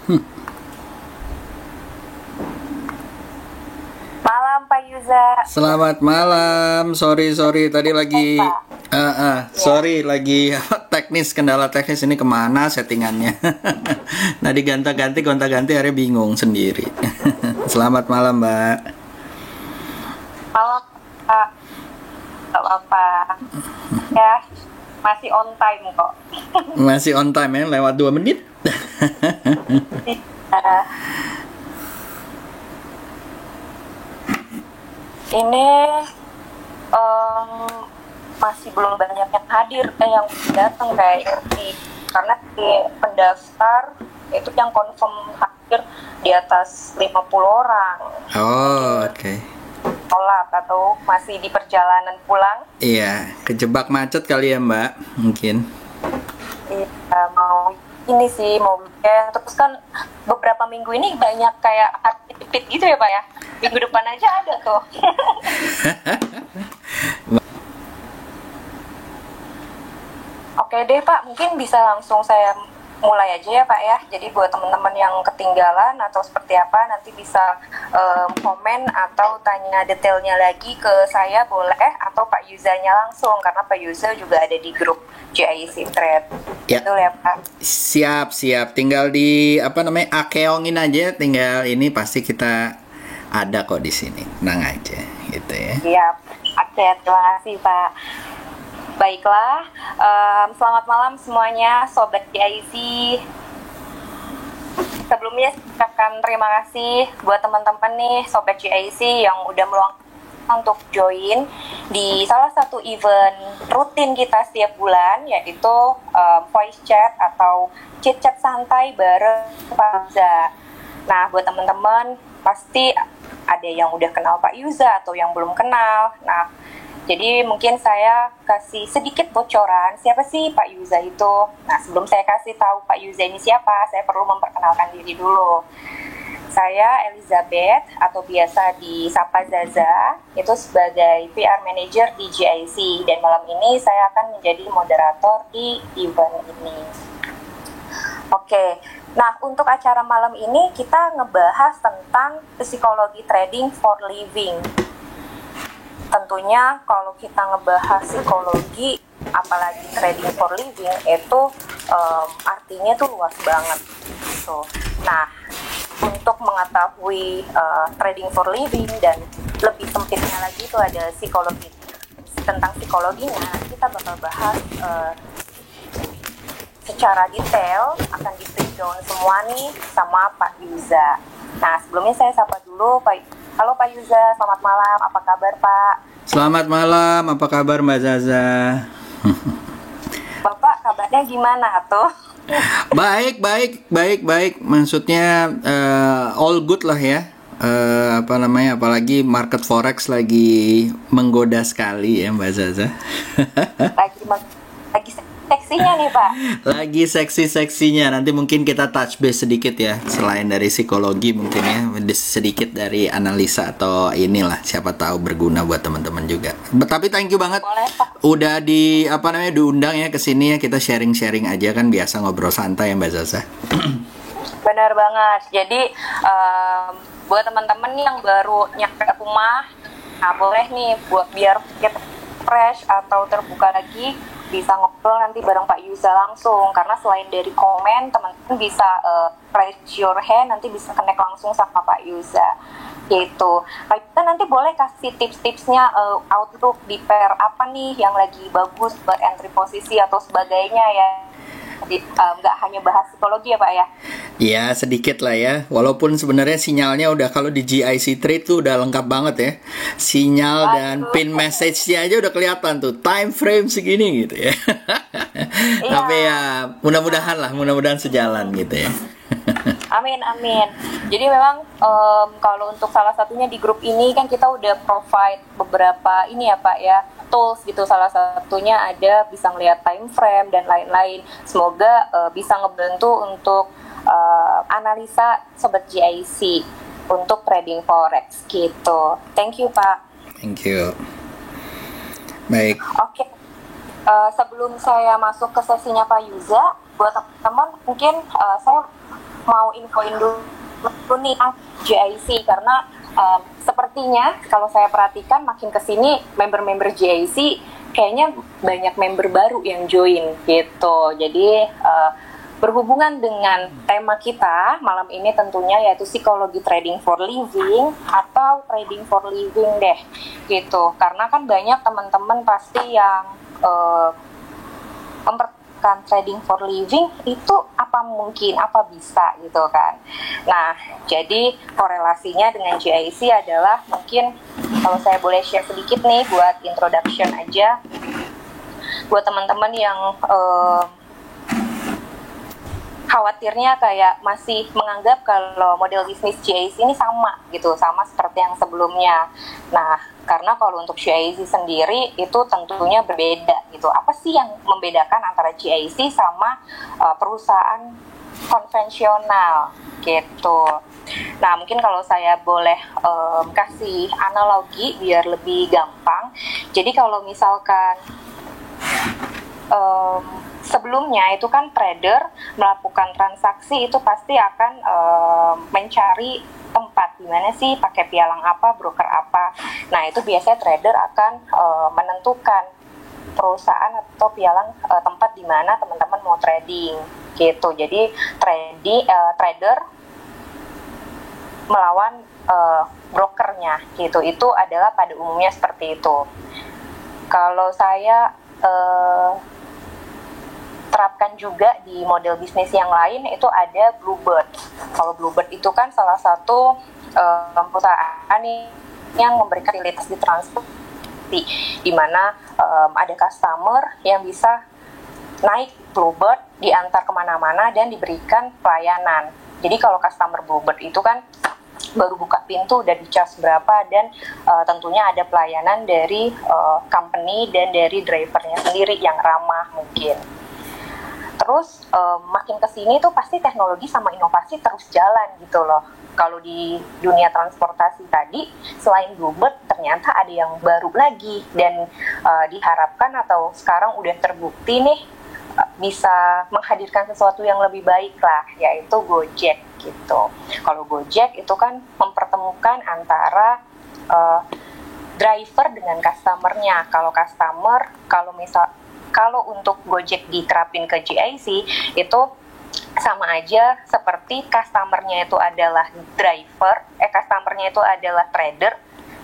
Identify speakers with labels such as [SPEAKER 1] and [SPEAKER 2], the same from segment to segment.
[SPEAKER 1] Malam Pak Yuza.
[SPEAKER 2] Selamat malam. Sorry tadi lagi sorry lagi kendala teknis ini kemana settingannya. Nah gonta-ganti akhirnya bingung sendiri. Selamat malam Mbak.
[SPEAKER 1] Malam Pak. Gak apa-apa. Ya, masih on time kok.
[SPEAKER 2] Masih on time ya, lewat 2 menit.
[SPEAKER 1] Ini masih belum banyak yang hadir, yang datang kayak karena di pendaftar itu yang confirm hadir di atas 50 orang.
[SPEAKER 2] Oh, oke.
[SPEAKER 1] Tolak atau masih di perjalanan pulang.
[SPEAKER 2] Iya, kejebak macet kali ya Mbak, mungkin.
[SPEAKER 1] Iya, mau ini sih, mau weekend. Terus kan beberapa minggu ini banyak kayak aktivit gitu ya Pak ya. Minggu depan aja ada tuh. Oke deh Pak, mungkin bisa langsung saya mulai aja ya Pak ya. Jadi buat teman-teman yang ketinggalan atau seperti apa, nanti bisa komen atau tanya detailnya lagi ke saya boleh, atau Pak Yuzanya langsung, karena Pak Yuza juga ada di grup GIC Trade.
[SPEAKER 2] Ya.
[SPEAKER 1] Betul ya Pak?
[SPEAKER 2] Siap. Tinggal di akeongin aja, tinggal ini pasti kita ada kok di sini. Tenang aja gitu ya.
[SPEAKER 1] Siap. Oke, terima kasih Pak. Baiklah, selamat malam semuanya Sobat GIC. Sebelumnya saya ucapkan terima kasih buat teman-teman nih Sobat GIC yang udah meluangkan untuk join di salah satu event rutin kita setiap bulan, yaitu voice chat atau chit-chat santai bareng Pak Yuza. Nah, buat teman-teman pasti ada yang udah kenal Pak Yuza atau yang belum kenal. Nah, jadi mungkin saya kasih sedikit bocoran siapa sih Pak Yuza itu. Nah, sebelum saya kasih tahu Pak Yuza ini siapa, saya perlu memperkenalkan diri dulu. Saya Elizabeth atau biasa disapa Zaza, itu sebagai PR Manager di GIC, dan malam ini saya akan menjadi moderator di event ini. Oke, nah untuk acara malam ini kita ngebahas tentang psikologi trading for living. Tentunya kalau kita ngebahas psikologi, apalagi trading for living, itu artinya tuh luas banget gitu. Nah, untuk mengetahui trading for living dan lebih sempitnya lagi itu ada psikologi. Tentang psikologinya kita bakal bahas secara detail, akan di-breakdown semua nih sama Pak Yuza. Nah, sebelumnya saya sapa dulu Pak. Halo Pak Yuza, selamat malam. Apa kabar Pak?
[SPEAKER 2] Selamat malam, apa kabar Mbak Zaza?
[SPEAKER 1] Bapak kabarnya gimana tuh?
[SPEAKER 2] Baik. Maksudnya all good lah ya. Apalagi market forex lagi menggoda sekali ya Mbak Zaza.
[SPEAKER 1] lagi seksinya nih Pak.
[SPEAKER 2] Lagi seksi-seksinya. Nanti mungkin kita touch base sedikit ya, selain dari psikologi mungkin ya, sedikit dari analisa atau inilah, siapa tahu berguna buat teman-teman juga. Tapi thank you banget.
[SPEAKER 1] Boleh, Pak.
[SPEAKER 2] Udah diundang ya ke sini ya, kita sharing-sharing aja, kan biasa ngobrol santai ya Mbak Zaza.
[SPEAKER 1] Benar banget. Jadi buat teman-teman yang baru nyampe rumah, nah boleh nih buat biar kita fresh atau terbuka lagi, bisa ngobrol nanti bareng Pak Yuza langsung, karena selain dari komen, teman-teman bisa raise your hand, nanti bisa connect langsung sama Pak Yuza gitu. Pak Yuza nanti boleh kasih tips-tipsnya, outlook di pair apa nih yang lagi bagus buat entry posisi atau sebagainya ya. Nggak hanya bahas psikologi ya Pak ya?
[SPEAKER 2] Ya sedikit lah ya, walaupun sebenarnya sinyalnya udah, kalau di GIC Trade tuh udah lengkap banget ya, sinyal dan pin message-nya aja udah kelihatan tuh, time frame segini gitu ya. Iya. Tapi ya mudah-mudahan sejalan gitu ya.
[SPEAKER 1] Amin. Jadi memang kalau untuk salah satunya di grup ini kan kita udah provide beberapa ini ya Pak ya, tools gitu. Salah satunya ada bisa ngelihat time frame dan lain-lain. Semoga bisa ngebantu untuk analisa Sobat GIC untuk trading forex gitu. Thank you Pak.
[SPEAKER 2] Thank you. Baik.
[SPEAKER 1] Oke. Sebelum saya masuk ke sesinya Pak Yuza, buat teman-teman mungkin saya mau infoin dulu nih GIC karena sepertinya kalau saya perhatikan makin kesini member-member GIC kayaknya banyak member baru yang join gitu. Jadi berhubungan dengan tema kita malam ini tentunya yaitu psikologi trading for living atau trading for living deh gitu. Karena kan banyak teman-teman pasti yang memperhatikan trading for living itu apa mungkin, apa bisa gitu kan. Nah, jadi korelasinya dengan GIC adalah mungkin kalau saya boleh share sedikit nih buat introduction aja buat teman-teman yang khawatirnya kayak masih menganggap kalau model bisnis GIC ini sama gitu, sama seperti yang sebelumnya. Nah, karena kalau untuk GIC sendiri itu tentunya berbeda gitu. Apa sih yang membedakan antara GIC sama perusahaan konvensional gitu. Nah, mungkin kalau saya boleh kasih analogi biar lebih gampang. Jadi kalau misalkan sebelumnya itu kan trader melakukan transaksi itu pasti akan mencari tempat di mana sih, pakai pialang apa, broker apa. Nah, itu biasanya trader akan menentukan perusahaan atau pialang tempat di mana teman-teman mau trading gitu. Jadi trader melawan brokernya gitu. Itu adalah pada umumnya seperti itu. Kalau saya terapkan juga di model bisnis yang lain itu ada Bluebird. Kalau Bluebird itu kan salah satu perusahaan yang memberikan fasilitas di transportasi, di mana ada customer yang bisa naik Bluebird, diantar kemana-mana dan diberikan pelayanan. Jadi kalau customer Bluebird itu kan baru buka pintu udah dicas berapa dan tentunya ada pelayanan dari company dan dari drivernya sendiri yang ramah mungkin. Terus makin kesini tuh pasti teknologi sama inovasi terus jalan gitu loh. Kalau di dunia transportasi tadi, selain Bluebird ternyata ada yang baru lagi dan diharapkan atau sekarang udah terbukti nih bisa menghadirkan sesuatu yang lebih baik lah, yaitu Gojek gitu. Kalau Gojek itu kan mempertemukan antara driver dengan customer-nya. Kalau untuk Gojek diterapin ke GIC itu sama aja seperti customer-nya itu adalah customer-nya itu adalah trader,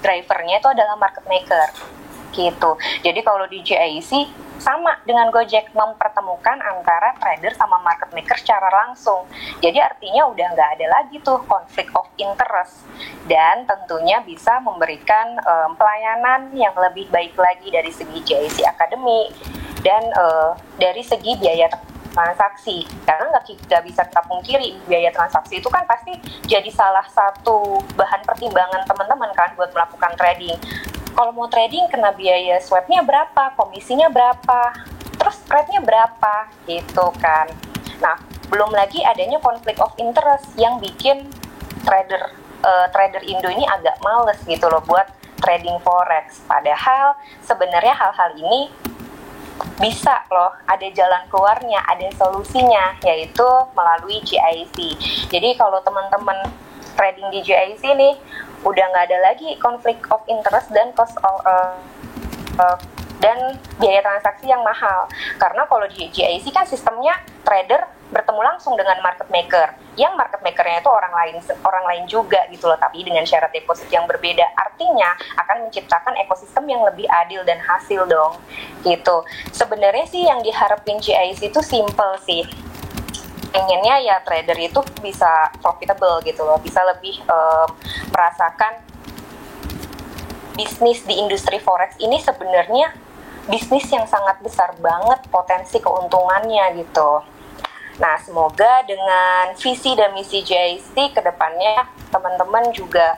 [SPEAKER 1] drivernya itu adalah market maker gitu. Jadi kalau di GIC sama dengan Gojek mempertemukan antara trader sama market maker secara langsung. Jadi artinya udah nggak ada lagi tuh konflik of interest dan tentunya bisa memberikan pelayanan yang lebih baik lagi dari segi GIC Academy dan dari segi biaya transaksi. Karena nggak bisa kita pungkiri biaya transaksi itu kan pasti jadi salah satu bahan pertimbangan teman-teman kan buat melakukan trading. Kalau mau trading kena biaya swapnya berapa, komisinya berapa, terus spreadnya berapa gitu kan. Nah, belum lagi adanya konflik of interest yang bikin trader Indo ini agak males gitu loh buat trading forex. Padahal sebenarnya hal-hal ini bisa loh, ada jalan keluarnya, ada solusinya, yaitu melalui GIC. Jadi kalau teman-teman trading di GIC nih, udah nggak ada lagi konflik of interest dan dan biaya transaksi yang mahal. Karena kalau di GIC kan sistemnya trader bertemu langsung dengan market maker, yang market makernya itu orang lain juga gitu loh, tapi dengan syarat deposit yang berbeda. Artinya akan menciptakan ekosistem yang lebih adil dan hasil dong gitu. Sebenarnya sih yang diharapin GIC itu simple sih, pengennya ya trader itu bisa profitable gitu loh, bisa lebih merasakan bisnis di industri forex ini sebenarnya bisnis yang sangat besar banget potensi keuntungannya gitu. Nah, semoga dengan visi dan misi GIC ke depannya teman-teman juga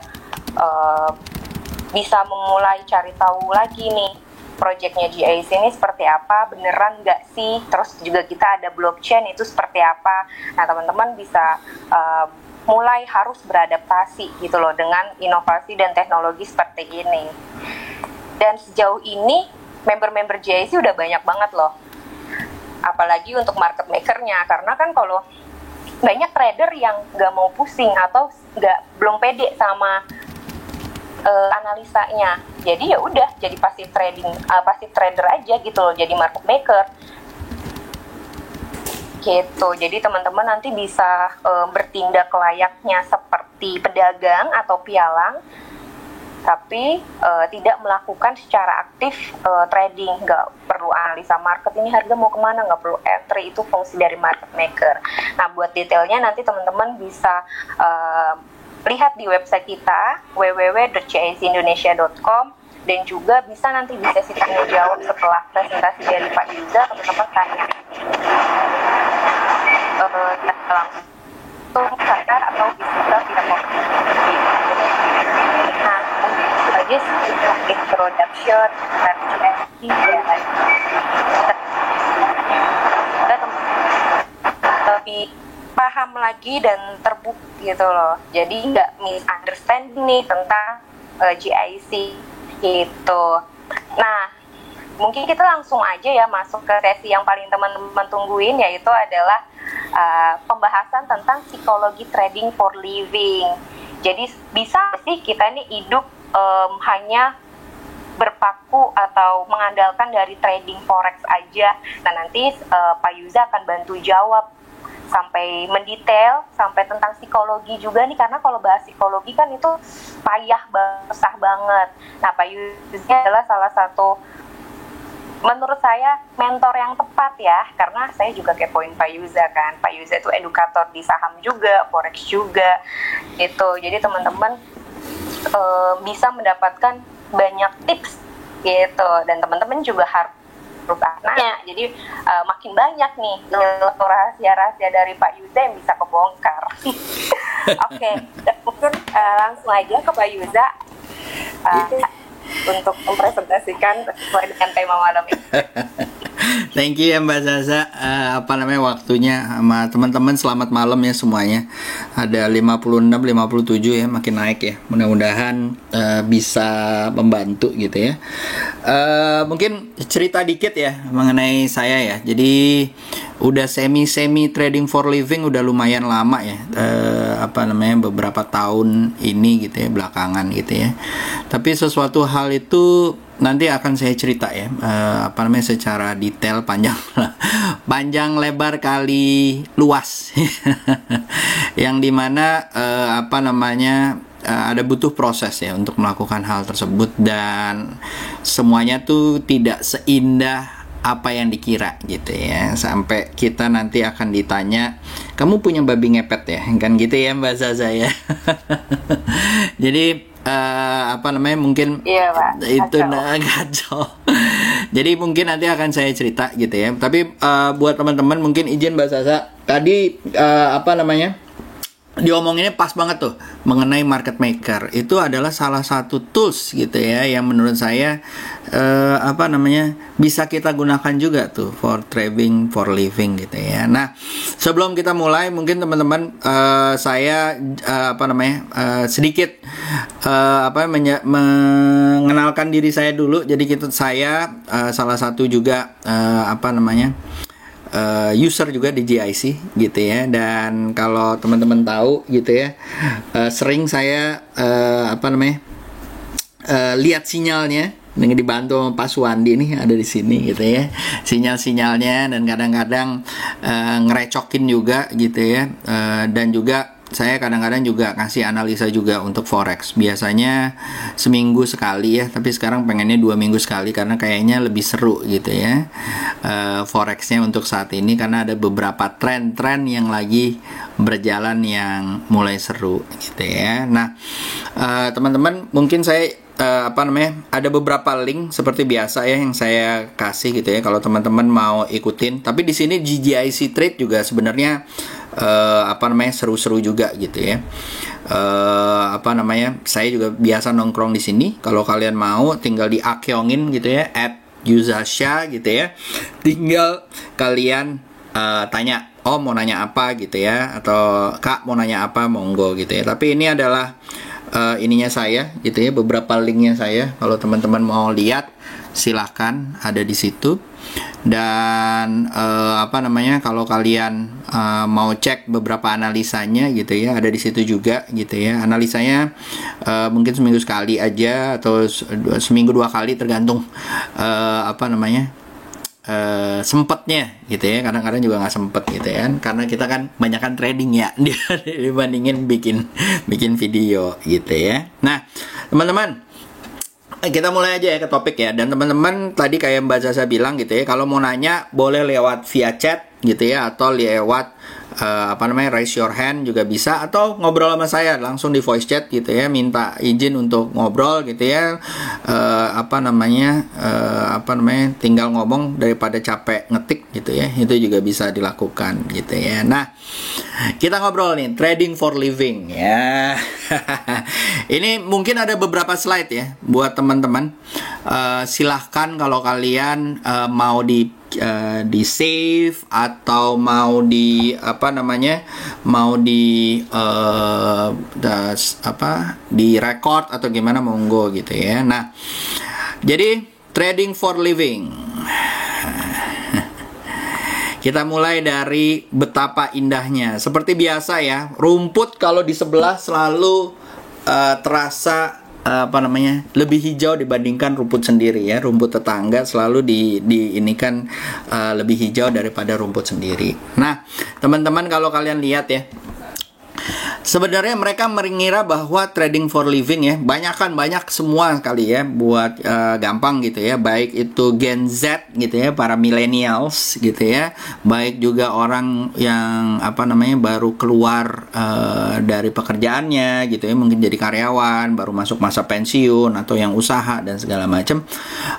[SPEAKER 1] bisa memulai cari tahu lagi nih proyeknya GIC ini seperti apa, beneran nggak sih? Terus juga kita ada blockchain itu seperti apa? Nah, teman-teman bisa mulai harus beradaptasi gitu loh dengan inovasi dan teknologi seperti ini. Dan sejauh ini member-member GIC udah banyak banget loh. Apalagi untuk market makernya, karena kan kalau banyak trader yang nggak mau pusing atau belum pede sama analisanya. Jadi ya udah jadi passive trader aja gitu loh, jadi market maker gitu. Jadi teman-teman nanti bisa bertindak layaknya seperti pedagang atau pialang, tapi tidak melakukan secara aktif trading. Nggak perlu analisa market, ini harga mau kemana, nggak perlu entry, itu fungsi dari market maker. Nah, buat detailnya nanti teman-teman bisa lihat di website kita www.cicindonesia.com, dan juga bisa nanti di sesi tanya jawab setelah presentasi dari Pak Yuza, teman-teman tanya langsung sadar atau bisa tidak mau. Nah, sebagai introduction kita lebih paham lagi dan terbuka gitu loh, jadi nggak misunderstanding nih tentang GIC gitu. Nah, mungkin kita langsung aja ya masuk ke sesi yang paling teman-teman tungguin, yaitu adalah pembahasan tentang psikologi trading for living. Jadi bisa sih kita ini hidup hanya berpaku atau mengandalkan dari trading forex aja? Nah, nanti Pak Yuza akan bantu jawab sampai mendetail, sampai tentang psikologi juga nih, karena kalau bahas psikologi kan itu payah banget, susah banget. Nah, Pak Yuza adalah salah satu, menurut saya, mentor yang tepat ya, karena saya juga kepoin Pak Yuza kan. Pak Yuza itu edukator di saham juga, forex juga gitu. Jadi teman-teman bisa mendapatkan banyak tips gitu, dan teman-teman juga harus nanya. Jadi makin banyak nih rahasia-rahasia dari Pak Yuza yang bisa kebongkar. Oke, mungkin langsung aja ke Pak Yuza untuk mempresentasikan sesuai dengan tema malam ini.
[SPEAKER 2] Thank you ya Mbak Zaza, waktunya sama teman-teman. Selamat malam ya semuanya. Ada 56, 57 ya, makin naik ya. Mudah-mudahan bisa membantu gitu ya. Mungkin cerita dikit ya mengenai saya ya. Jadi udah semi trading for living udah lumayan lama ya. Beberapa tahun ini gitu ya, belakangan gitu ya. Tapi sesuatu hal itu nanti akan saya cerita ya, secara detail, panjang lebar kali luas, yang dimana ada butuh proses ya untuk melakukan hal tersebut, dan semuanya tuh tidak seindah apa yang dikira gitu ya, sampai kita nanti akan ditanya, kamu punya babi ngepet ya, kan gitu ya Mbak Zaza ya. Jadi mungkin
[SPEAKER 1] iya, Pak,
[SPEAKER 2] itu kacau. Jadi mungkin nanti akan saya cerita gitu ya. Tapi buat teman-teman mungkin izin Mbak Zaza, tadi diomonginnya pas banget tuh mengenai market maker. Itu adalah salah satu tools gitu ya, yang menurut saya bisa kita gunakan juga tuh for trading for living gitu ya. Nah, sebelum kita mulai, mungkin teman-teman saya sedikit mengenalkan diri saya dulu. Jadi saya salah satu juga user juga di GIC gitu ya. Dan kalau teman-teman tahu gitu ya, sering saya lihat sinyalnya dengan dibantu sama Pak Suwandi nih, ada di sini gitu ya, sinyal-sinyalnya, dan kadang-kadang ngerecokin juga gitu ya. Dan juga saya kadang-kadang juga kasih analisa juga untuk forex, biasanya seminggu sekali ya, tapi sekarang pengennya 2 minggu sekali karena kayaknya lebih seru gitu ya forexnya untuk saat ini, karena ada beberapa tren-tren yang lagi berjalan yang mulai seru gitu ya. Nah, teman-teman, mungkin saya ada beberapa link seperti biasa ya yang saya kasih gitu ya, kalau teman-teman mau ikutin. Tapi di sini GIC Trade juga sebenarnya seru-seru juga gitu ya. Saya juga biasa nongkrong di sini. Kalau kalian mau, tinggal diakyongin gitu ya, @Yuzasha gitu ya. Tinggal kalian tanya, mau nanya apa gitu ya, atau Kak mau nanya apa, monggo gitu ya. Tapi ini adalah ininya saya gitu ya, beberapa linknya saya. Kalau teman-teman mau lihat silahkan ada di situ. Dan kalau kalian mau cek beberapa analisanya gitu ya, ada di situ juga gitu ya. Analisanya mungkin seminggu sekali aja atau seminggu 2 kali, tergantung sempetnya gitu ya. Kadang-kadang juga nggak sempet gitu ya, karena kita kan banyakkan trading ya dibandingin bikin video gitu ya. Nah teman-teman, kita mulai aja ya ke topik ya. Dan teman-teman tadi kayak Mbak Zaza bilang gitu ya, kalau mau nanya boleh lewat via chat gitu ya, atau lewat raise your hand juga bisa, atau ngobrol sama saya langsung di voice chat gitu ya, minta izin untuk ngobrol gitu ya. Tinggal ngomong daripada capek ngetik gitu ya, itu juga bisa dilakukan gitu ya. Nah, kita ngobrol nih trading for living ya. Ini mungkin ada beberapa slide ya buat teman-teman. Silahkan kalau kalian mau di save atau mau di di record atau gimana, monggo gitu ya. Nah, jadi trading for living. Kita mulai dari betapa indahnya. Seperti biasa ya, rumput kalau di sebelah selalu terasa lebih hijau dibandingkan rumput sendiri ya. Rumput tetangga selalu diinikan lebih hijau daripada rumput sendiri. Nah, teman-teman kalau kalian lihat ya, sebenarnya mereka mengira bahwa trading for living ya, banyak semua kali ya, buat gampang gitu ya, baik itu Gen Z gitu ya, para millennials gitu ya, baik juga orang yang baru keluar dari pekerjaannya gitu ya, mungkin jadi karyawan, baru masuk masa pensiun, atau yang usaha dan segala macam,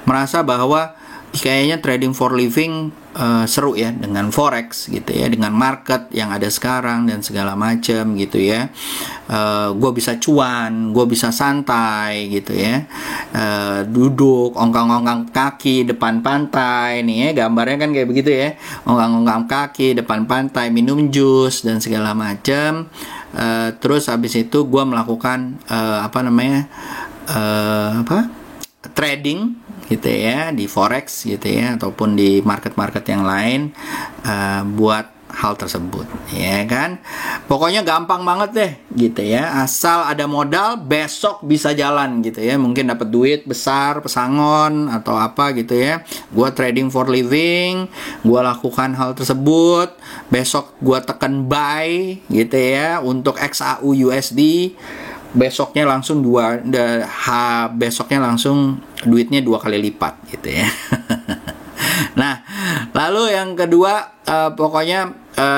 [SPEAKER 2] merasa bahwa kayaknya trading for living seru ya, dengan forex gitu ya, dengan market yang ada sekarang dan segala macam gitu ya. Gue bisa cuan, gue bisa santai gitu ya, duduk ongkang-ongkang kaki depan pantai nih ya, gambarnya kan kayak begitu ya, ongkang-ongkang kaki depan pantai, minum jus dan segala macam. Terus habis itu gue melakukan trading gitu ya, di forex gitu ya, ataupun di market-market yang lain, buat hal tersebut ya kan. Pokoknya gampang banget deh gitu ya, asal ada modal besok bisa jalan gitu ya, mungkin dapat duit besar, pesangon atau apa gitu ya. Gua trading for living, gua lakukan hal tersebut, besok gua tekan buy gitu ya untuk XAU USD, besoknya langsung duitnya 2 kali lipat gitu ya. Nah, lalu yang kedua,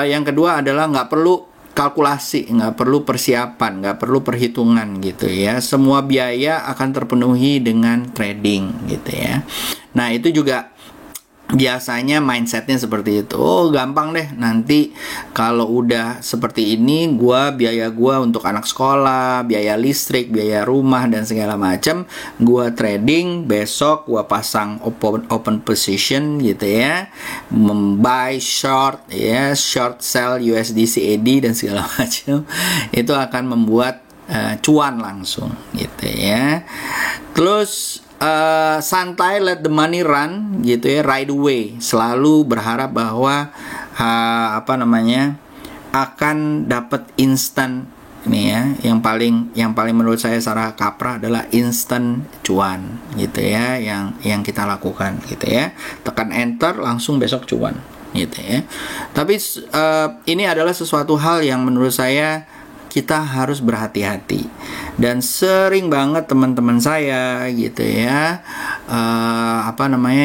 [SPEAKER 2] yang kedua adalah nggak perlu kalkulasi, nggak perlu persiapan, nggak perlu perhitungan gitu ya. Semua biaya akan terpenuhi dengan trading gitu ya. Nah, itu juga biasanya mindsetnya seperti itu. Oh, gampang deh, nanti kalau udah seperti ini, biaya gua untuk anak sekolah, biaya listrik, biaya rumah dan segala macam, gua trading, besok gua pasang open position gitu ya, buy short ya, short sell USD CAD dan segala macam. Itu akan membuat cuan langsung gitu ya. Terus santai, let the money run gitu ya, ride away. Selalu berharap bahwa akan dapat instan ini ya. Yang paling menurut saya secara kaprah adalah instant cuan gitu ya, yang kita lakukan gitu ya. Tekan enter langsung besok cuan gitu ya. Tapi ini adalah sesuatu hal yang menurut saya kita harus berhati-hati, dan sering banget teman-teman saya gitu ya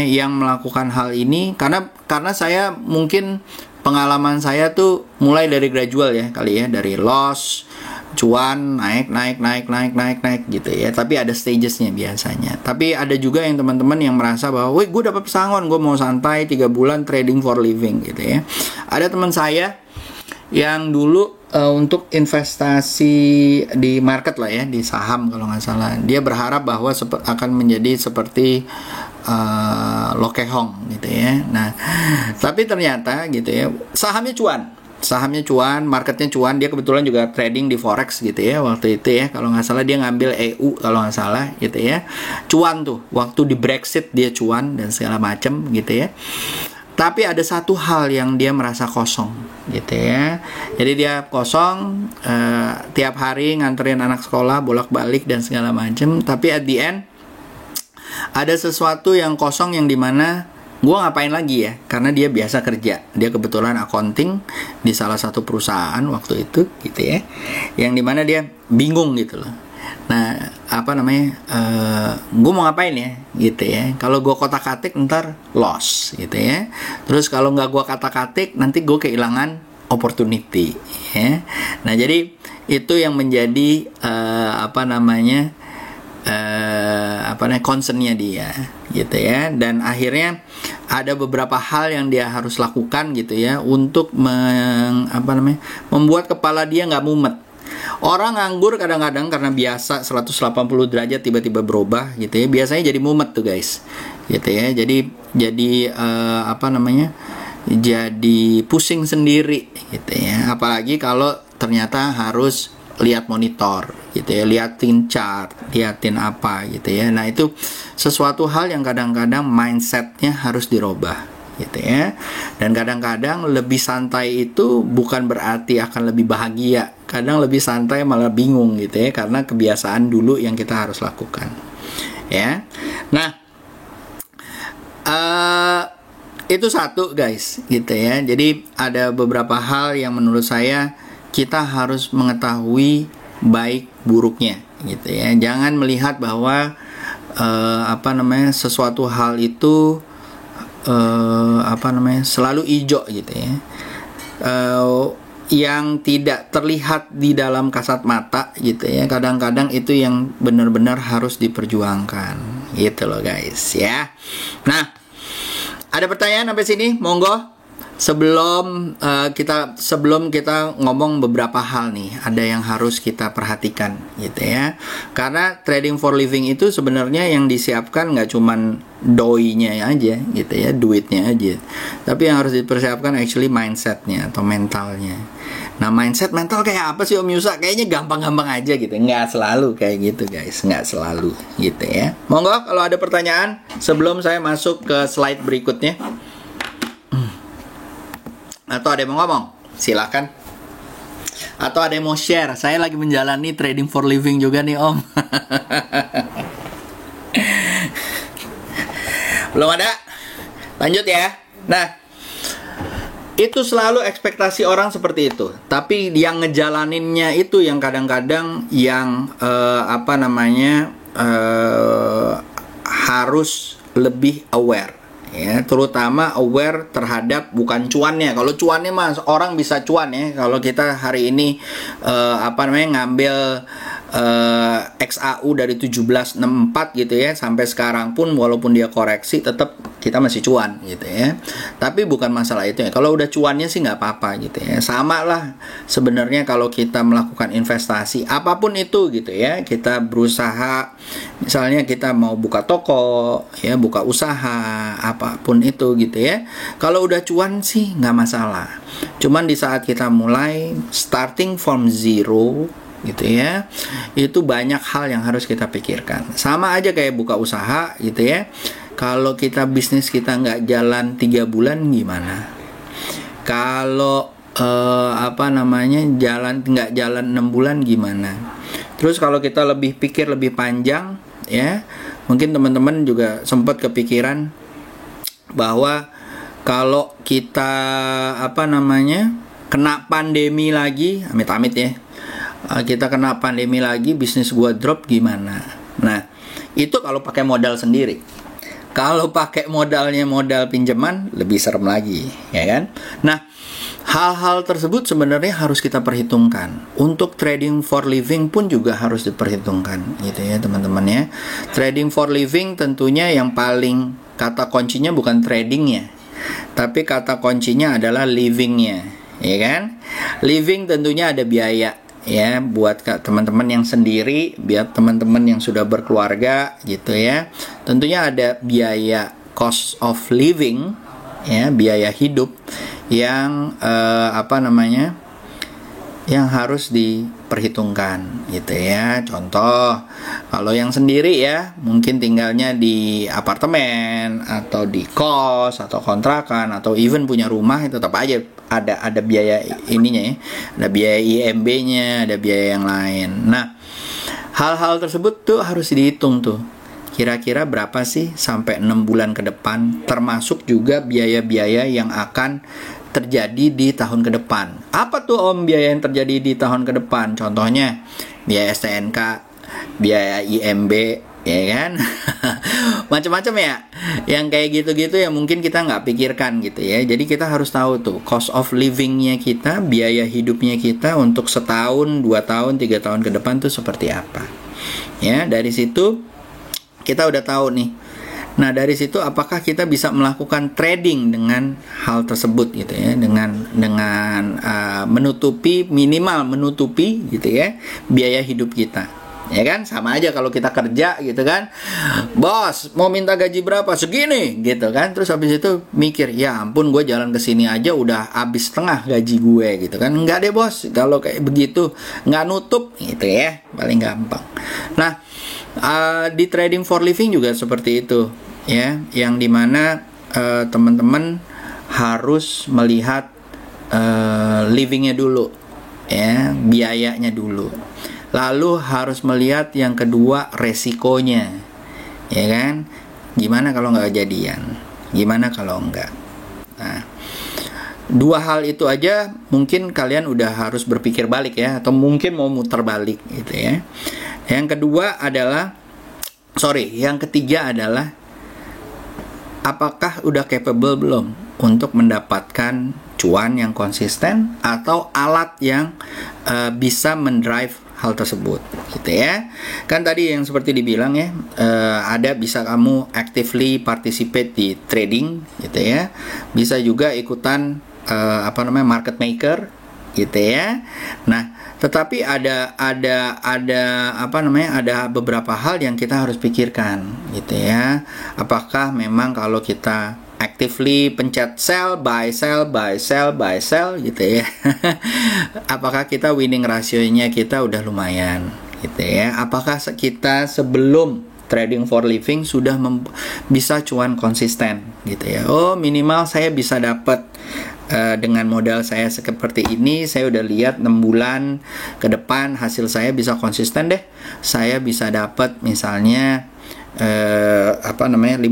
[SPEAKER 2] yang melakukan hal ini, karena saya mungkin pengalaman saya tuh mulai dari gradual ya kali ya, dari loss, cuan, naik gitu ya. Tapi ada stagesnya biasanya. Tapi ada juga yang teman-teman yang merasa bahwa, wih, gue dapat pesangon, gue mau santai 3 bulan trading for living gitu ya. Ada teman saya yang dulu untuk investasi di market lah ya, di saham kalau nggak salah, dia berharap bahwa akan menjadi seperti Lokehong gitu ya. Nah, tapi ternyata gitu ya, sahamnya cuan sahamnya cuan, marketnya cuan. Dia kebetulan juga trading di forex gitu ya waktu itu ya, kalau nggak salah dia ngambil EU kalau nggak salah gitu ya. Cuan tuh waktu di Brexit dia cuan dan segala macem gitu ya. Tapi ada satu hal yang dia merasa kosong gitu ya. Jadi dia kosong, tiap hari nganterin anak sekolah bolak-balik dan segala macem. Tapi at the end ada sesuatu yang kosong, yang dimana gue ngapain lagi ya, karena dia biasa kerja. Dia kebetulan accounting di salah satu perusahaan waktu itu gitu ya, yang dimana dia bingung gitu loh. Nah, apa namanya, gue mau ngapain ya gitu ya. Kalau gue kotak-katik ntar loss gitu ya. Terus kalau nggak gue kotak-katik nanti gue kehilangan opportunity ya. Nah, jadi itu yang menjadi concernnya dia gitu ya. Dan akhirnya ada beberapa hal yang dia harus lakukan gitu ya untuk membuat kepala dia nggak mumet. Orang nganggur kadang-kadang karena biasa 180 derajat tiba-tiba berubah gitu ya, biasanya jadi mumet tuh guys gitu ya. Jadi jadi pusing sendiri gitu ya. Apalagi kalau ternyata harus lihat monitor gitu ya, liatin chart, liatin apa gitu ya. Nah, itu sesuatu hal yang kadang-kadang mindsetnya harus dirubah gitu ya. Dan kadang-kadang lebih santai itu bukan berarti akan lebih bahagia. Kadang lebih santai malah bingung gitu ya, karena kebiasaan dulu yang kita harus lakukan ya. Nah, itu satu guys gitu ya. Jadi ada beberapa hal yang menurut saya kita harus mengetahui baik buruknya gitu ya. Jangan melihat bahwa sesuatu hal itu selalu hijau gitu ya. Yang tidak terlihat di dalam kasat mata gitu ya, kadang-kadang itu yang benar-benar harus diperjuangkan gitu loh guys ya. Nah, ada pertanyaan sampai sini? Monggo. Sebelum kita ngomong beberapa hal nih, ada yang harus kita perhatikan gitu ya. Karena trading for living itu sebenarnya yang disiapkan nggak cuman doi-nya aja gitu ya, duitnya aja, tapi yang harus dipersiapkan actually mindsetnya atau mentalnya. Nah, mental kayak apa sih Om Yusa? Kayaknya gampang-gampang aja gitu. Nggak selalu kayak gitu guys, nggak selalu gitu ya. Monggo kalau ada pertanyaan sebelum saya masuk ke slide berikutnya. Atau ada yang mau ngomong? Silakan. Atau ada yang mau share? Saya lagi menjalani trading for living juga nih Om. Belum ada? Lanjut ya. Nah, itu selalu ekspektasi orang seperti itu. Tapi yang ngejalaninnya itu yang kadang-kadang yang harus lebih aware. Ya, terutama aware terhadap bukan cuannya. Kalau cuannya mas, orang bisa cuan ya. Kalau kita hari ini ngambil XAU dari 1764 gitu ya, sampai sekarang pun walaupun dia koreksi tetap kita masih cuan gitu ya. Tapi bukan masalah itu ya. Kalau udah cuannya sih nggak apa-apa gitu ya. Sama lah sebenarnya kalau kita melakukan investasi apapun itu gitu ya. Kita berusaha, misalnya kita mau buka toko ya, buka usaha apapun itu gitu ya. Kalau udah cuan sih nggak masalah. Cuman di saat kita mulai starting from zero gitu ya, itu banyak hal yang harus kita pikirkan. Sama aja kayak buka usaha gitu ya. Kalau kita bisnis kita nggak jalan 3 bulan gimana? Kalau nggak jalan 6 bulan gimana? Terus kalau kita lebih pikir lebih panjang ya, mungkin teman-teman juga sempat kepikiran bahwa kalau kita kena pandemi lagi, amit-amit ya, kita kena pandemi lagi, bisnis gua drop gimana? Nah, itu kalau pakai modal sendiri. Kalau pakai modalnya modal pinjaman, lebih serem lagi, ya kan? Nah, hal-hal tersebut sebenarnya harus kita perhitungkan. Untuk trading for living pun juga harus diperhitungkan, gitu ya teman-teman ya. Trading for living tentunya yang paling kata kuncinya bukan tradingnya, tapi kata kuncinya adalah livingnya, ya kan? Living tentunya ada biaya. Ya, buat teman-teman yang sendiri, biar teman-teman yang sudah berkeluarga gitu ya, tentunya ada biaya cost of living ya, biaya hidup yang yang harus diperhitungkan gitu ya. Contoh, kalau yang sendiri ya mungkin tinggalnya di apartemen atau di kos atau kontrakan atau even punya rumah, itu tetap aja ada biaya ininya ya, ada biaya IMB-nya, ada biaya yang lain. Nah, hal-hal tersebut tuh harus dihitung tuh. Kira-kira berapa sih sampai 6 bulan ke depan, termasuk juga biaya-biaya yang akan terjadi di tahun ke depan. Apa tuh Om biaya yang terjadi di tahun ke depan? Contohnya biaya STNK, biaya IMB, ya kan? Macam-macam ya. Yang kayak gitu-gitu yang mungkin kita nggak pikirkan gitu ya. Jadi kita harus tahu tuh cost of living-nya kita, biaya hidupnya kita untuk setahun, 2 tahun, 3 tahun ke depan tuh seperti apa. Ya, dari situ kita udah tahu nih. Nah, dari situ apakah kita bisa melakukan trading dengan hal tersebut gitu ya, dengan minimal menutupi gitu ya biaya hidup kita. Ya kan, sama aja kalau kita kerja gitu kan, bos mau minta gaji berapa, segini gitu kan, terus habis itu mikir, ya ampun gue jalan ke sini aja udah habis setengah gaji gue gitu kan. Enggak deh bos, kalau kayak begitu nggak nutup gitu ya, paling gampang. Nah, di trading for living juga seperti itu ya, yang dimana teman-teman harus melihat livingnya dulu ya, biayanya dulu, lalu harus melihat yang kedua resikonya ya kan, gimana kalau nggak kejadian, gimana kalau enggak. Nah, dua hal itu aja mungkin kalian udah harus berpikir balik ya, atau mungkin mau muter balik gitu ya. Yang ketiga adalah apakah udah capable belum untuk mendapatkan cuan yang konsisten atau alat yang bisa mendrive hal tersebut gitu ya. Kan tadi yang seperti dibilang ya, ada bisa kamu actively participate di trading gitu ya, bisa juga ikutan market maker gitu ya. Nah, tetapi ada beberapa hal yang kita harus pikirkan gitu ya. Apakah memang kalau kita actively pencet sell, buy, sell, buy, sell, buy, sell gitu ya. Apakah kita winning rasionya kita udah lumayan gitu ya. Apakah kita sebelum trading for living sudah bisa cuan konsisten gitu ya. Oh, minimal saya bisa dapat dengan modal saya seperti ini, saya udah lihat 6 bulan ke depan hasil saya bisa konsisten deh. Saya bisa dapat misalnya $5.000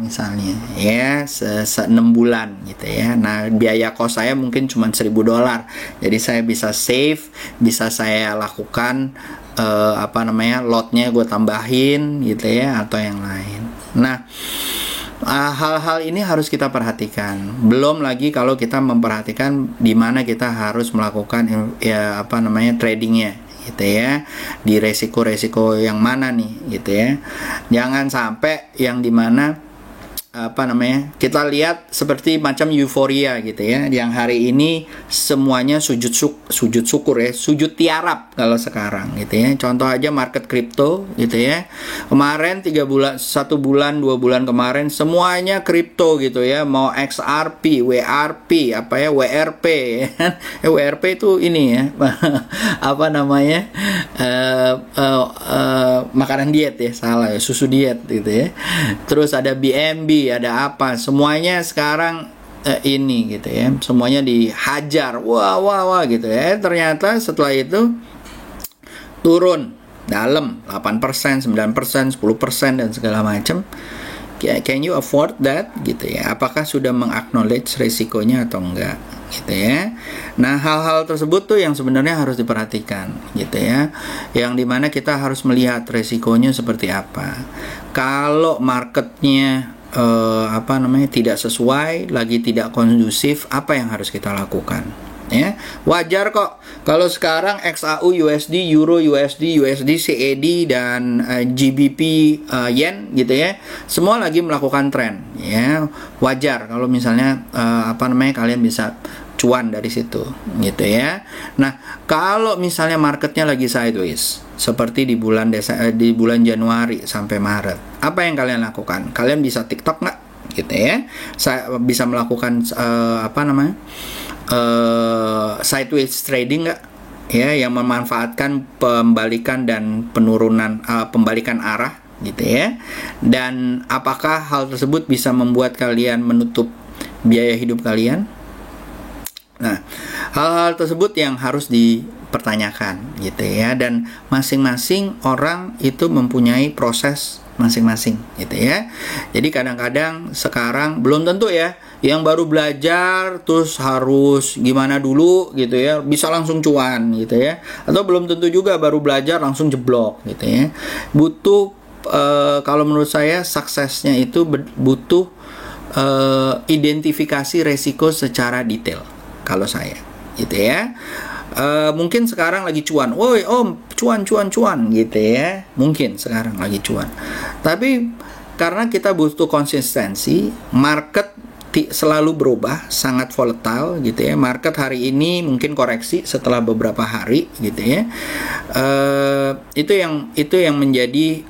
[SPEAKER 2] misalnya ya, 6 bulan gitu ya. Nah, biaya kos saya mungkin cuma $1.000. Jadi saya bisa save, bisa saya lakukan lotnya gue tambahin gitu ya, atau yang lain. Nah, hal-hal ini harus kita perhatikan. Belum lagi kalau kita memperhatikan di mana kita harus melakukan tradingnya gitu ya, di resiko-resiko yang mana nih gitu ya. Jangan sampai yang dimana kita lihat seperti macam euforia gitu ya, yang hari ini semuanya sujud syukur ya, sujud tiarap kalau sekarang gitu ya. Contoh aja market kripto gitu ya, kemarin 1 bulan 2 bulan kemarin semuanya kripto gitu ya, mau XRP, WRP, WRP WRP itu ini ya makanan diet ya, salah ya, susu diet gitu ya. Terus ada BNB, ada apa, semuanya sekarang ini gitu ya, semuanya dihajar, wah gitu ya. Ternyata setelah itu turun dalam 8%, 9%, 10% dan segala macam. Can you afford that gitu ya? Apakah sudah meng-acknowledge resikonya atau enggak gitu ya. Nah, hal-hal tersebut tuh yang sebenarnya harus diperhatikan gitu ya, yang dimana kita harus melihat resikonya seperti apa. Kalau marketnya tidak sesuai, lagi tidak kondusif, apa yang harus kita lakukan ya? Wajar kok kalau sekarang XAU USD, Euro USD, USD CAD dan GBP Yen gitu ya, semua lagi melakukan tren ya. Wajar kalau misalnya kalian bisa cuan dari situ gitu ya. Nah, kalau misalnya marketnya lagi sideways seperti di bulan Januari sampai Maret, apa yang kalian lakukan? Kalian bisa TikTok nggak gitu ya. Saya bisa melakukan sideways trading nggak? Ya, yang memanfaatkan pembalikan dan penurunan pembalikan arah gitu ya. Dan apakah hal tersebut bisa membuat kalian menutup biaya hidup kalian? Nah, hal-hal tersebut yang harus dipertanyakan gitu ya, dan masing-masing orang itu mempunyai proses masing-masing gitu ya. Jadi kadang-kadang sekarang belum tentu ya yang baru belajar terus harus gimana dulu gitu ya bisa langsung cuan gitu ya, atau belum tentu juga baru belajar langsung jeblok gitu ya. Butuh kalau menurut saya suksesnya itu butuh identifikasi resiko secara detail kalau saya gitu ya. Mungkin sekarang lagi cuan, woi om cuan gitu ya, mungkin sekarang lagi cuan, tapi karena kita butuh konsistensi, market selalu berubah, sangat volatile gitu ya. Market hari ini mungkin koreksi setelah beberapa hari gitu ya. Itu yang menjadi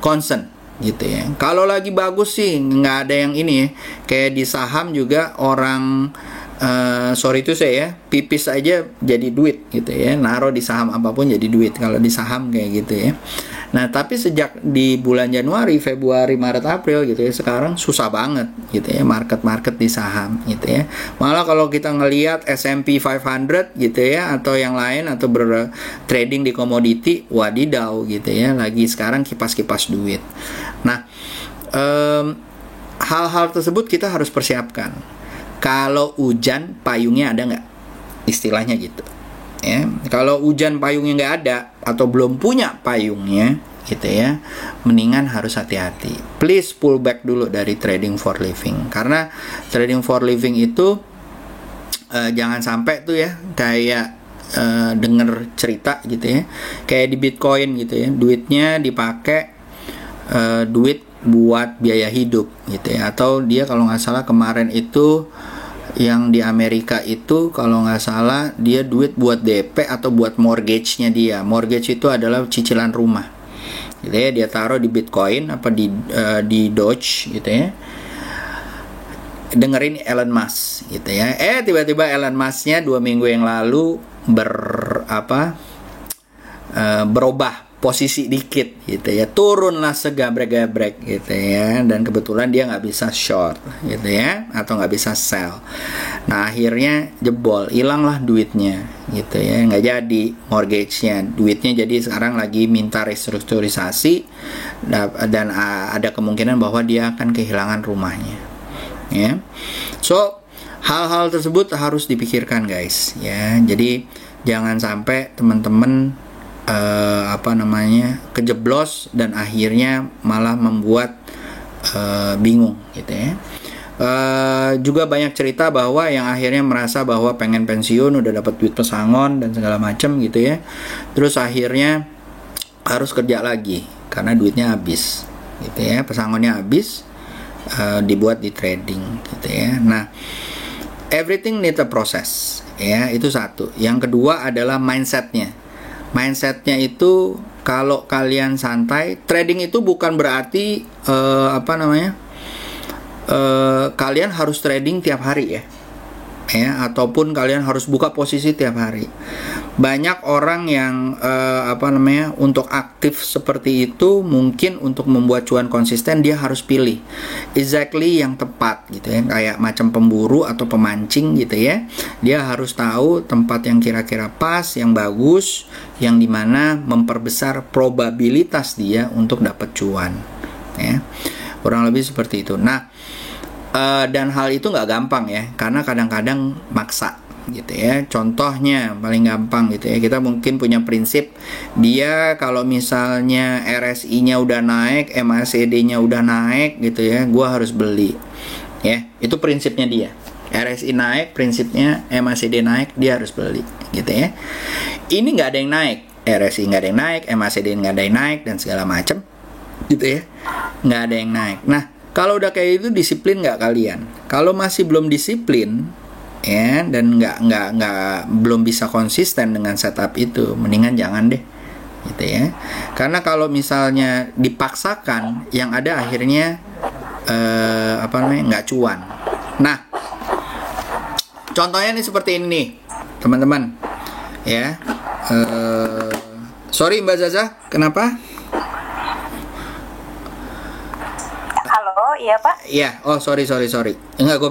[SPEAKER 2] concern gitu ya. Kalau lagi bagus sih nggak ada yang ini ya. Kayak di saham juga orang sorry itu saya ya, pipis aja jadi duit gitu ya. Naruh di saham apapun jadi duit kalau di saham kayak gitu ya. Nah, tapi sejak di bulan Januari, Februari, Maret, April gitu ya, sekarang susah banget gitu ya market di saham gitu ya. Malah kalau kita ngelihat S&P 500 gitu ya, atau yang lain, atau trading di komoditi, wadidaw gitu ya, lagi sekarang kipas-kipas duit. Nah, hal-hal tersebut kita harus persiapkan. Kalau hujan, payungnya ada nggak? Istilahnya gitu ya. Kalau hujan payungnya nggak ada atau belum punya payungnya gitu ya, mendingan harus hati-hati. Please pull back dulu dari trading for living, karena trading for living itu jangan sampai tuh ya kayak denger cerita gitu ya, kayak di Bitcoin gitu ya, duitnya dipakai duit buat biaya hidup gitu ya. Atau dia kalau nggak salah kemarin itu yang di Amerika itu kalau nggak salah dia duit buat DP atau buat mortgage-nya dia. Mortgage itu adalah cicilan rumah gitu ya, dia taruh di Bitcoin apa di Doge gitu ya. Dengerin Elon Musk gitu ya. Tiba-tiba Elon Musk-nya 2 minggu yang lalu berubah posisi dikit gitu ya, turunlah segabrek-gabrek gitu ya, dan kebetulan dia nggak bisa short gitu ya, atau nggak bisa sell. Nah, akhirnya jebol, hilanglah duitnya gitu ya, nggak jadi mortgage-nya, duitnya jadi sekarang lagi minta restrukturisasi, dan ada kemungkinan bahwa dia akan kehilangan rumahnya ya. So hal-hal tersebut harus dipikirkan guys ya. Jadi jangan sampai teman-teman kejeblos dan akhirnya malah membuat bingung gitu ya. Juga banyak cerita bahwa yang akhirnya merasa bahwa pengen pensiun, udah dapat duit pesangon dan segala macam gitu ya, terus akhirnya harus kerja lagi karena duitnya habis gitu ya, pesangonnya habis, dibuat di trading gitu ya. Nah, everything need a process ya, itu satu. Yang kedua adalah mindsetnya itu, kalau kalian santai, trading itu bukan berarti kalian harus trading tiap hari ya, ataupun kalian harus buka posisi tiap hari. Banyak orang yang untuk aktif seperti itu, mungkin untuk membuat cuan konsisten dia harus pilih exactly yang tepat gitu ya, kayak macam pemburu atau pemancing gitu ya. Dia harus tahu tempat yang kira-kira pas, yang bagus, yang dimana memperbesar probabilitas dia untuk dapat cuan ya, kurang lebih seperti itu. Nah, dan hal itu nggak gampang ya, karena kadang-kadang maksa gitu ya. Contohnya paling gampang gitu ya, kita mungkin punya prinsip, dia kalau misalnya RSI-nya udah naik, MACD-nya udah naik gitu ya, gua harus beli ya. Itu prinsipnya dia. RSI naik, prinsipnya MACD naik, dia harus beli gitu ya. Ini nggak ada yang naik, RSI nggak ada yang naik, MACD nggak ada yang naik, dan segala macam gitu ya, nggak ada yang naik. Nah, kalau udah kayak itu, disiplin nggak kalian? Kalau masih belum disiplin ya, dan belum bisa konsisten dengan setup itu, mendingan jangan deh gitu ya. Karena kalau misalnya dipaksakan, yang ada akhirnya nggak cuan. Nah, contohnya nih seperti ini, teman-teman. Ya, sorry Mbak Zaza, kenapa?
[SPEAKER 1] Halo, iya Pak?
[SPEAKER 2] Iya, oh sorry. Enggak,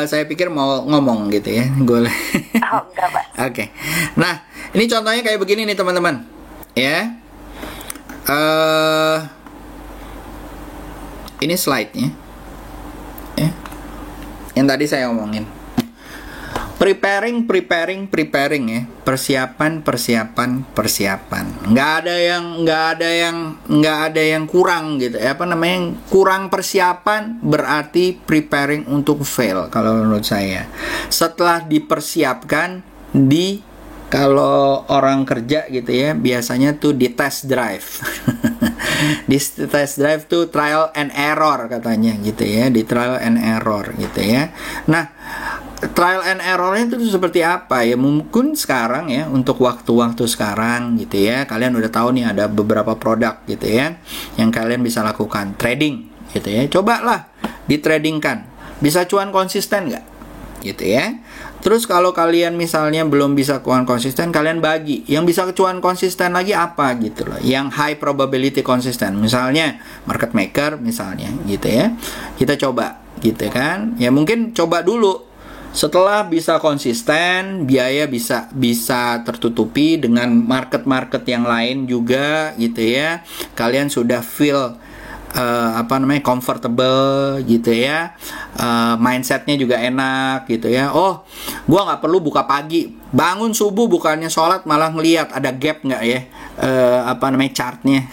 [SPEAKER 2] saya pikir mau ngomong gitu ya. Gue.
[SPEAKER 1] Oh, enggak Pak.
[SPEAKER 2] Oke. Nah, ini contohnya kayak begini nih teman-teman. Ya. Ini slide-nya. Ya. Yang tadi saya omongin. Preparing ya. Persiapan. Nggak ada yang kurang gitu. Kurang persiapan berarti preparing untuk fail kalau menurut saya. Setelah dipersiapkan kalau orang kerja gitu ya, biasanya tuh di test drive. Di test drive tuh trial and error katanya gitu ya, di trial and error gitu ya. Nah, trial and errornya itu seperti apa ya? Mungkin sekarang ya, untuk waktu-waktu sekarang gitu ya, kalian udah tahu nih ada beberapa produk gitu ya yang kalian bisa lakukan trading gitu ya. Cobalah ditradingkan, bisa cuan konsisten nggak gitu ya. Terus kalau kalian misalnya belum bisa cuan konsisten, kalian bagi yang bisa cuan konsisten lagi apa gitu loh, yang high probability konsisten, misalnya market maker misalnya gitu ya. Kita coba gitu kan ya, mungkin coba dulu. Setelah bisa konsisten, biaya bisa tertutupi dengan market yang lain juga gitu ya. Kalian sudah feel comfortable gitu ya, mindsetnya juga enak gitu ya. Oh, gua nggak perlu buka pagi, bangun subuh bukannya sholat malah ngelihat ada gap nggak ya, chartnya.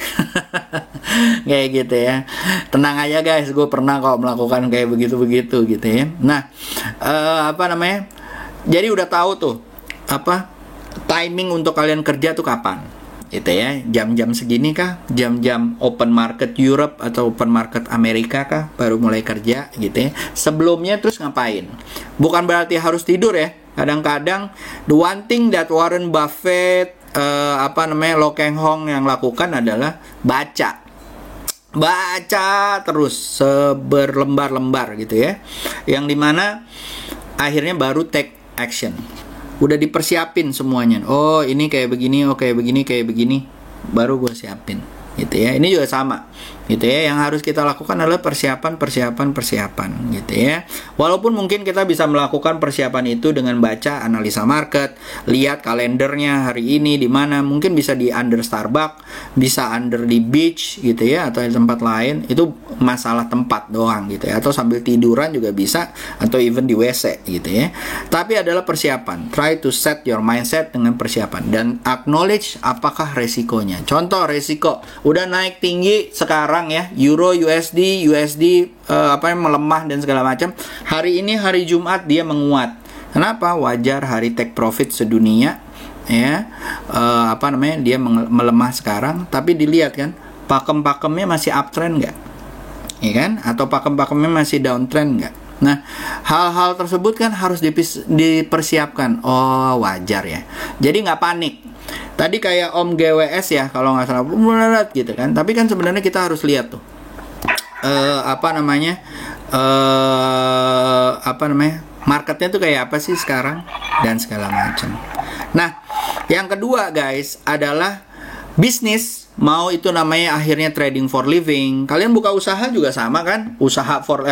[SPEAKER 2] Kayak gitu ya. Tenang aja guys, gue pernah kok melakukan kayak begitu gitu ya. Nah, jadi udah tahu tuh timing untuk kalian kerja tuh kapan gitu ya. Jam-jam segini kah, jam-jam open market Europe atau open market Amerika kah baru mulai kerja gitu ya. Sebelumnya terus ngapain? Bukan berarti harus tidur ya. Kadang-kadang the one thing that Warren Buffett Lo Keng Hong yang lakukan adalah baca terus berlembar-lembar gitu ya, yang dimana akhirnya baru take action. Udah dipersiapin semuanya. Oh ini kayak begini, kayak begini, baru gue siapin gitu ya. Ini juga sama gitu ya. Yang harus kita lakukan adalah persiapan gitu ya. Walaupun mungkin kita bisa melakukan persiapan itu dengan baca analisa market, lihat kalendernya hari ini di mana, mungkin bisa di under Starbucks, bisa under di beach gitu ya, atau di tempat lain. Itu masalah tempat doang gitu ya, atau sambil tiduran juga bisa, atau even di WC gitu ya. Tapi adalah persiapan. Try to set your mindset dengan persiapan dan acknowledge apakah resikonya. Contoh resiko udah naik tinggi sekarang ya, Euro, USD melemah dan segala macam. Hari ini hari Jumat dia menguat. Kenapa? Wajar, hari take profit sedunia ya. Dia melemah sekarang, tapi dilihat kan pakem-pakemnya masih uptrend nggak? Ya kan? Atau pakem-pakemnya masih downtrend nggak? Nah, hal-hal tersebut kan harus dipersiapkan. Oh, wajar ya. Jadi nggak panik. Tadi kayak Om GWS ya, kalau nggak salah, gitu kan. Tapi kan sebenarnya kita harus lihat tuh, marketnya tuh kayak apa sih sekarang dan segala macam. Nah, yang kedua guys adalah bisnis. Mau itu namanya akhirnya trading for living. Kalian buka usaha juga sama kan? Usaha for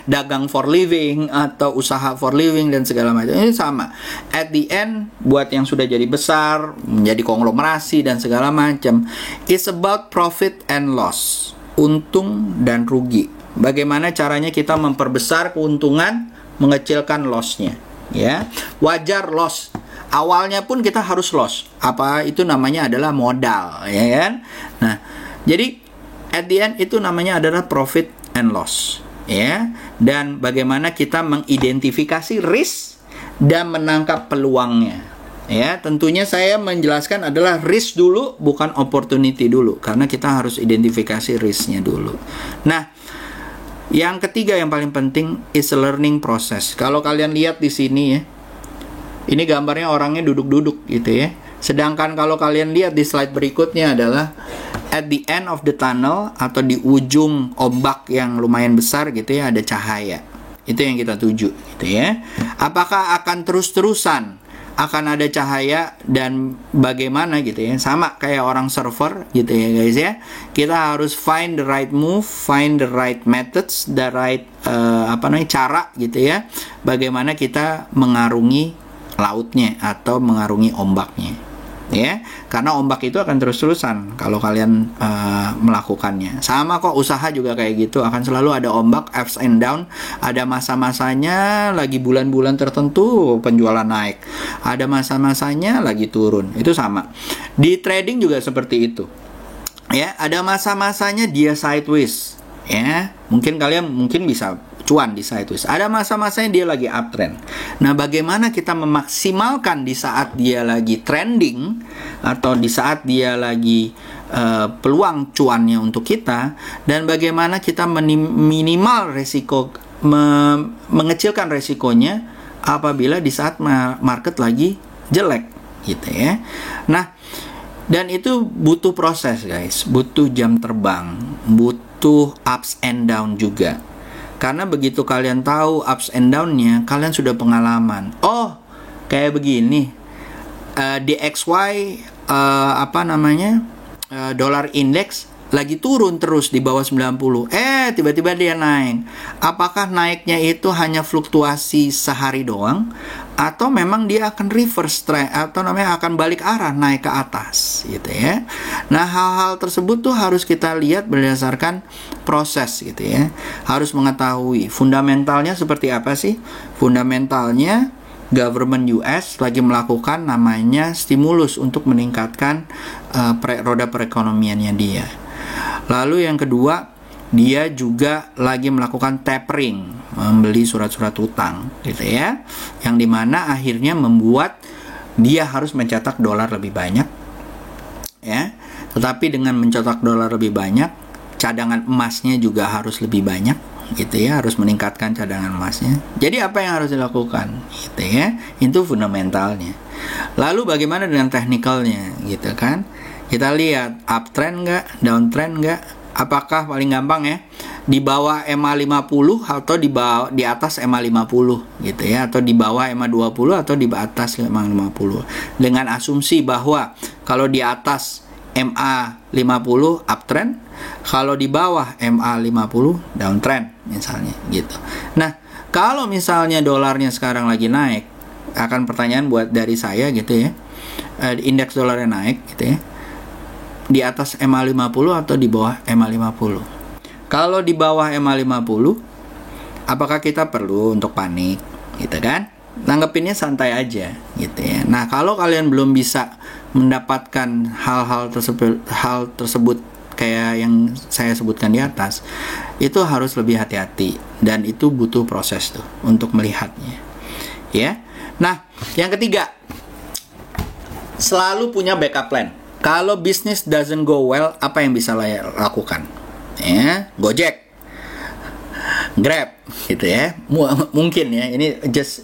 [SPEAKER 2] dagang for living atau usaha for living dan segala macam. Ini sama. At the end, buat yang sudah jadi besar, menjadi konglomerasi dan segala macam, it's about profit and loss. Untung dan rugi. Bagaimana caranya kita memperbesar keuntungan, mengecilkan loss-nya, ya. Wajar loss. Awalnya pun kita harus loss. Apa itu namanya adalah modal, ya kan? Nah, jadi at the end itu namanya adalah profit and loss, ya. Dan bagaimana kita mengidentifikasi risk dan menangkap peluangnya. Ya, tentunya saya menjelaskan adalah risk dulu, bukan opportunity dulu, karena kita harus identifikasi risknya dulu. Nah, yang ketiga yang paling penting is learning process. Kalau kalian lihat di sini ya, ini gambarnya orangnya duduk-duduk gitu ya. Sedangkan kalau kalian lihat di slide berikutnya adalah at the end of the tunnel atau di ujung ombak yang lumayan besar gitu ya, ada cahaya. Itu yang kita tuju gitu ya. Apakah akan terus-terusan akan ada cahaya dan bagaimana gitu ya. Sama kayak orang server gitu ya guys ya. Kita harus find the right move, find the right methods, the right cara gitu ya. Bagaimana kita mengarungi lautnya atau mengarungi ombaknya. Ya, karena ombak itu akan terus-terusan kalau kalian melakukannya. Sama kok usaha juga kayak gitu, akan selalu ada ombak, ups and down. Ada masa-masanya lagi bulan-bulan tertentu penjualan naik, ada masa-masanya lagi turun. Itu sama. Di trading juga seperti itu. Ya, ada masa-masanya dia sideways. Ya, mungkin kalian bisa cuan di sideways. Ada masa-masanya dia lagi uptrend. Nah, bagaimana kita memaksimalkan di saat dia lagi trending atau di saat dia lagi peluang cuannya untuk kita, dan bagaimana kita minimal resiko, mengecilkan resikonya apabila di saat market lagi jelek gitu ya. Nah, dan itu butuh proses guys, butuh jam terbang, butuh ups and down juga. Karena begitu kalian tahu ups and down-nya, kalian sudah pengalaman. Oh, kayak begini. DXY dollar index lagi turun terus di bawah 90. Tiba-tiba dia naik. Apakah naiknya itu hanya fluktuasi sehari doang atau memang dia akan reverse trend atau akan balik arah naik ke atas gitu ya. Nah, hal-hal tersebut tuh harus kita lihat berdasarkan proses gitu ya. Harus mengetahui fundamentalnya seperti apa sih? Fundamentalnya government US lagi melakukan namanya stimulus untuk meningkatkan roda perekonomiannya dia. Lalu yang kedua, dia juga lagi melakukan tapering, membeli surat-surat utang gitu ya, yang dimana akhirnya membuat dia harus mencetak dolar lebih banyak ya. Tetapi dengan mencetak dolar lebih banyak, cadangan emasnya juga harus lebih banyak gitu ya, harus meningkatkan cadangan emasnya. Jadi apa yang harus dilakukan gitu ya, itu fundamentalnya. Lalu bagaimana dengan teknikalnya gitu kan. Kita lihat uptrend nggak, downtrend nggak. Apakah paling gampang ya, di bawah MA50 atau di atas MA50 gitu ya, atau di bawah MA20 atau di atas MA50. Dengan asumsi bahwa kalau di atas MA50 uptrend, kalau di bawah MA50 downtrend misalnya gitu. Nah, kalau misalnya dolarnya sekarang lagi naik, akan pertanyaan buat dari saya gitu ya, indeks dolarnya naik gitu ya, di atas MA50 atau di bawah MA50. Kalau di bawah MA50, apakah kita perlu untuk panik gitu kan? Nanggepinnya santai aja gitu ya. Nah, kalau kalian belum bisa mendapatkan hal tersebut kayak yang saya sebutkan di atas, itu harus lebih hati-hati dan itu butuh proses tuh untuk melihatnya. Ya. Nah, yang ketiga, selalu punya backup plan. Kalau bisnis doesn't go well, apa yang bisa lakukan? Ya, Gojek, Grab, gitu ya. Mungkin ya, ini just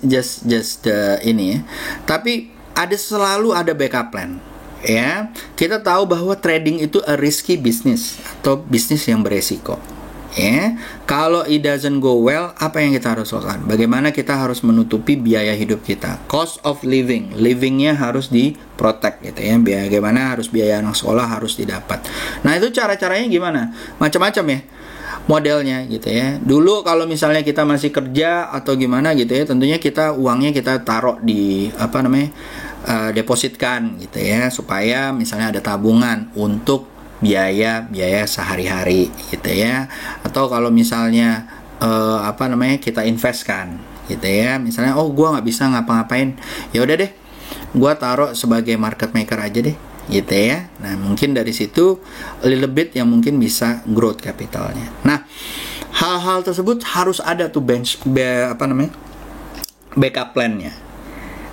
[SPEAKER 2] ini ya. Tapi selalu ada backup plan. Ya, kita tahu bahwa trading itu a risky business atau bisnis yang beresiko. Ya, kalau it doesn't go well, apa yang kita harus lakukan? Bagaimana kita harus menutupi biaya hidup kita? Cost of livingnya harus diprotect gitu ya. Bagaimana harus biaya anak sekolah harus didapat. Nah, itu cara-caranya gimana? Macam-macam ya modelnya gitu ya. Dulu kalau misalnya kita masih kerja atau gimana gitu ya, tentunya uangnya kita taruh di depositkan gitu ya, supaya misalnya ada tabungan untuk biaya sehari-hari gitu ya. Atau kalau misalnya kita investkan gitu ya, misalnya gua nggak bisa ngapa-ngapain, ya udah deh gua taruh sebagai market maker aja deh gitu ya. Nah, mungkin dari situ a little bit yang mungkin bisa growth capitalnya. Nah, hal-hal tersebut harus ada tuh backup plan-nya.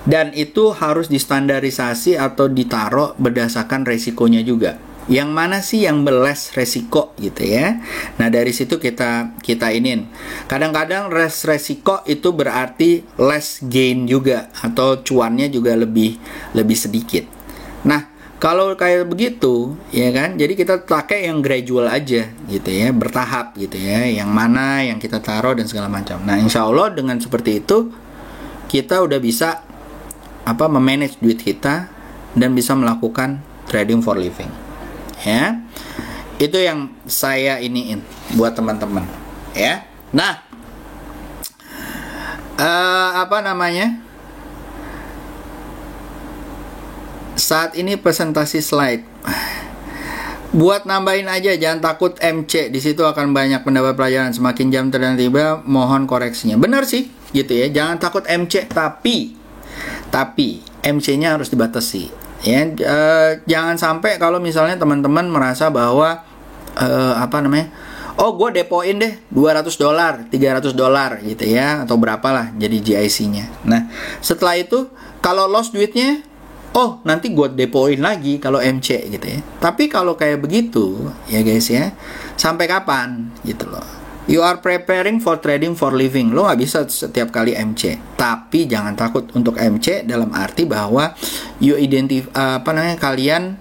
[SPEAKER 2] Dan itu harus distandarisasi atau ditaruh berdasarkan resikonya juga. Yang mana sih yang less resiko gitu ya. Nah, dari situ kita inin. Kadang-kadang less resiko itu berarti less gain juga, atau cuannya juga lebih sedikit. Nah, kalau kayak begitu, ya kan, jadi kita pakai yang gradual aja, gitu ya, bertahap, gitu ya, yang mana yang kita taruh dan segala macam. Nah, insya Allah dengan seperti itu, kita udah bisa memanage duit kita dan bisa melakukan trading for living, ya. Itu yang saya iniin buat teman-teman, ya. Nah, saat ini presentasi slide. Buat nambahin aja, jangan takut MC. Di situ akan banyak pendapat pelajaran. Semakin jam tiba, mohon koreksinya. Benar sih, gitu ya. Jangan takut MC, tapi MC-nya harus dibatasi. Ya, jangan sampai kalau misalnya teman-teman merasa bahwa oh, gue depoin deh $200, $300 gitu ya, atau berapalah jadi GIC-nya. Nah, setelah itu kalau loss duitnya, oh, nanti gue depoin lagi kalau MC gitu ya. Tapi kalau kayak begitu ya guys ya, sampai kapan gitu loh. You are preparing for trading for living. Lo nggak bisa setiap kali MC. Tapi jangan takut untuk MC dalam arti bahwa kalian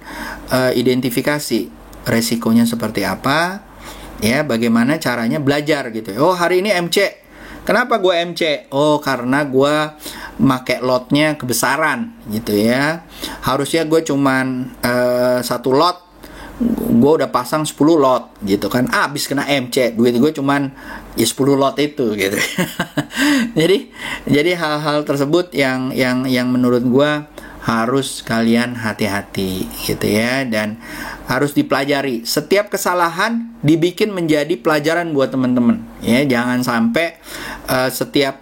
[SPEAKER 2] identifikasi resikonya seperti apa, ya, bagaimana caranya belajar gitu. Oh, hari ini MC. Kenapa gue MC? Oh, karena gue make lotnya kebesaran gitu ya. Harusnya gue cuman 1 lot, gue udah pasang 10 lot gitu kan. Abis kena MC, duit gue cuman 10 lot itu gitu. jadi hal-hal tersebut yang menurut gue harus kalian hati-hati gitu ya, dan harus dipelajari. Setiap kesalahan dibikin menjadi pelajaran buat teman-teman ya. Jangan sampai setiap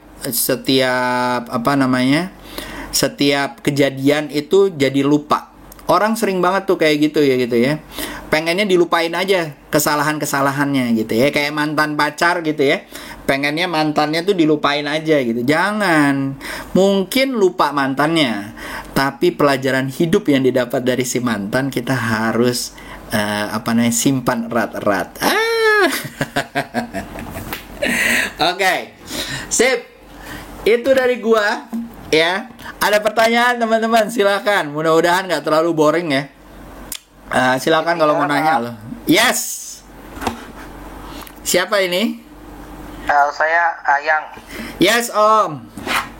[SPEAKER 2] kejadian itu jadi lupa. Orang sering banget tuh kayak gitu ya. Pengennya dilupain aja kesalahan-kesalahannya gitu ya. Kayak mantan pacar gitu ya. Pengennya mantannya tuh dilupain aja gitu. Jangan. Mungkin lupa mantannya, tapi pelajaran hidup yang didapat dari si mantan kita harus simpan erat-erat. Oke. Sip. Itu dari gua ya. Ada pertanyaan teman-teman, silakan. Mudah-mudahan nggak terlalu boring ya. Silakan kalau mau nanya loh. Yes. Siapa ini?
[SPEAKER 3] Saya Ayang.
[SPEAKER 2] Yes, Om.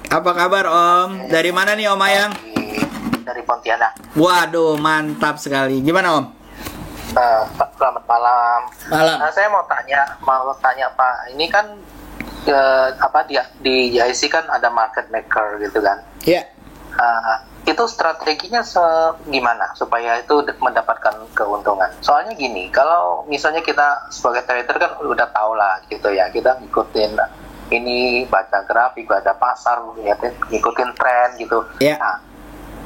[SPEAKER 2] Apa kabar, Om? Dari mana nih, Om Ayang?
[SPEAKER 3] Dari Pontianak.
[SPEAKER 2] Waduh, mantap sekali. Gimana, Om?
[SPEAKER 3] Selamat malam.
[SPEAKER 2] Malam.
[SPEAKER 3] Saya mau tanya Pak. Ini kan di JIC kan ada market maker gitu kan?
[SPEAKER 2] Iya.
[SPEAKER 3] Itu strateginya gimana supaya itu mendapatkan keuntungan? Soalnya gini, kalau misalnya kita sebagai trader kan udah tahu lah gitu ya, kita ngikutin ini, baca grafik, baca pasar, ngikutin tren gitu.
[SPEAKER 2] Yeah.
[SPEAKER 3] Nah,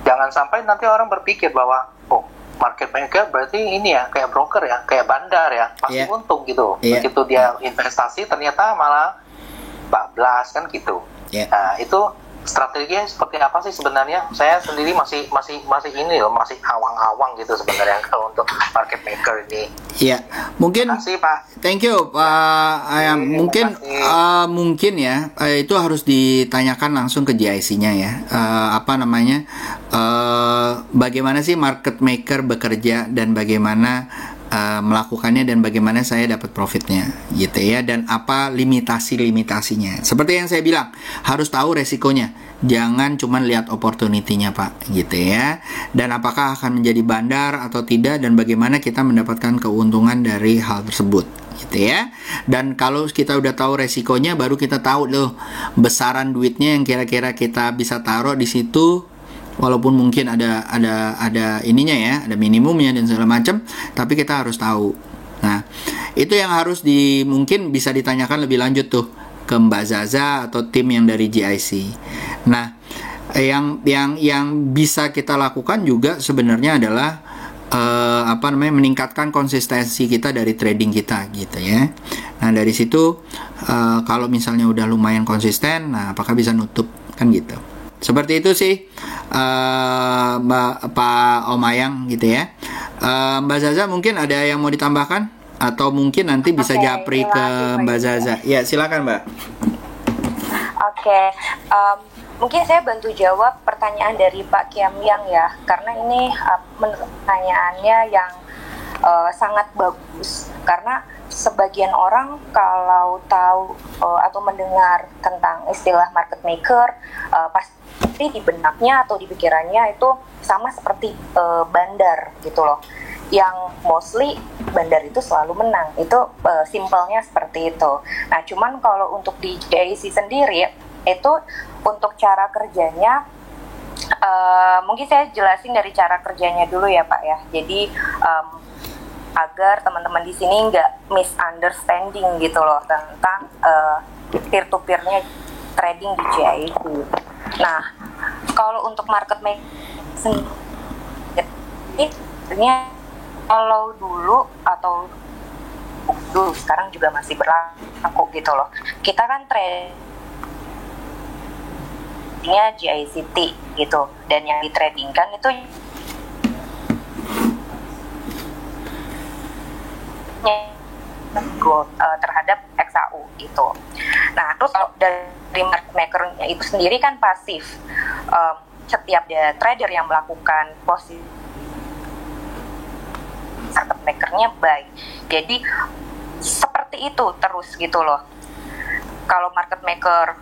[SPEAKER 3] jangan sampai nanti orang berpikir bahwa oh, market maker berarti ini ya kayak broker ya, kayak bandar ya, pasti untung gitu. Begitu dia investasi ternyata malah bablas kan gitu. Nah, itu strateginya seperti apa sih sebenarnya? Saya sendiri masih ini loh, masih awang-awang gitu sebenarnya kalau untuk market maker ini.
[SPEAKER 2] Iya, mungkin.
[SPEAKER 3] Terima kasih, Pak.
[SPEAKER 2] Thank you, Pak Ayam. Mungkin ya, itu harus ditanyakan langsung ke GIC-nya ya. Bagaimana sih market maker bekerja dan bagaimana melakukannya dan bagaimana saya dapat profitnya gitu ya, dan apa limitasinya. Seperti yang saya bilang, harus tahu resikonya, jangan cuma lihat opportunity-nya Pak gitu ya, dan apakah akan menjadi bandar atau tidak, dan bagaimana kita mendapatkan keuntungan dari hal tersebut gitu ya. Dan kalau kita udah tahu resikonya, baru kita tahu loh besaran duitnya yang kira-kira kita bisa taruh di situ. Walaupun mungkin ada ininya ya, ada minimumnya dan segala macam, tapi kita harus tahu. Nah, itu yang harus mungkin bisa ditanyakan lebih lanjut tuh ke Mbak Zaza atau tim yang dari GIC. Nah, yang bisa kita lakukan juga sebenarnya adalah meningkatkan konsistensi kita dari trading kita gitu ya. Nah, dari situ kalau misalnya udah lumayan konsisten, nah apakah bisa nutup kan gitu. Seperti itu sih Pak Om Ayang gitu ya. Mbak Zaza mungkin ada yang mau ditambahkan, atau mungkin nanti bisa japri ke Mbak Zaza. Ya, silakan Mbak.
[SPEAKER 1] Oke. mungkin saya bantu jawab pertanyaan dari Pak Kiam Yang ya, karena ini menurut pertanyaannya yang sangat bagus, karena sebagian orang kalau tahu atau mendengar tentang istilah market maker pasti di benaknya atau di pikirannya itu sama seperti bandar gitu loh, yang mostly bandar itu selalu menang, itu simpelnya seperti itu. Nah cuman kalau untuk di JIC sendiri itu untuk cara kerjanya mungkin saya jelasin dari cara kerjanya dulu ya Pak ya. Jadi agar teman-teman di sini nggak misunderstanding gitu loh tentang peer-to-peer-nya trading di JIC. Nah, kalau untuk market making sebenarnya kalau dulu atau dulu sekarang juga masih berlaku gitu loh. Kita kan tradingnya JICT gitu, dan yang ditradingkan itu terhadap XAU gitu. Nah, terus kalau dari market maker-nya itu sendiri kan pasif. Setiap trader yang melakukan posisi market maker-nya buy. Jadi seperti itu terus gitu loh. Kalau market maker,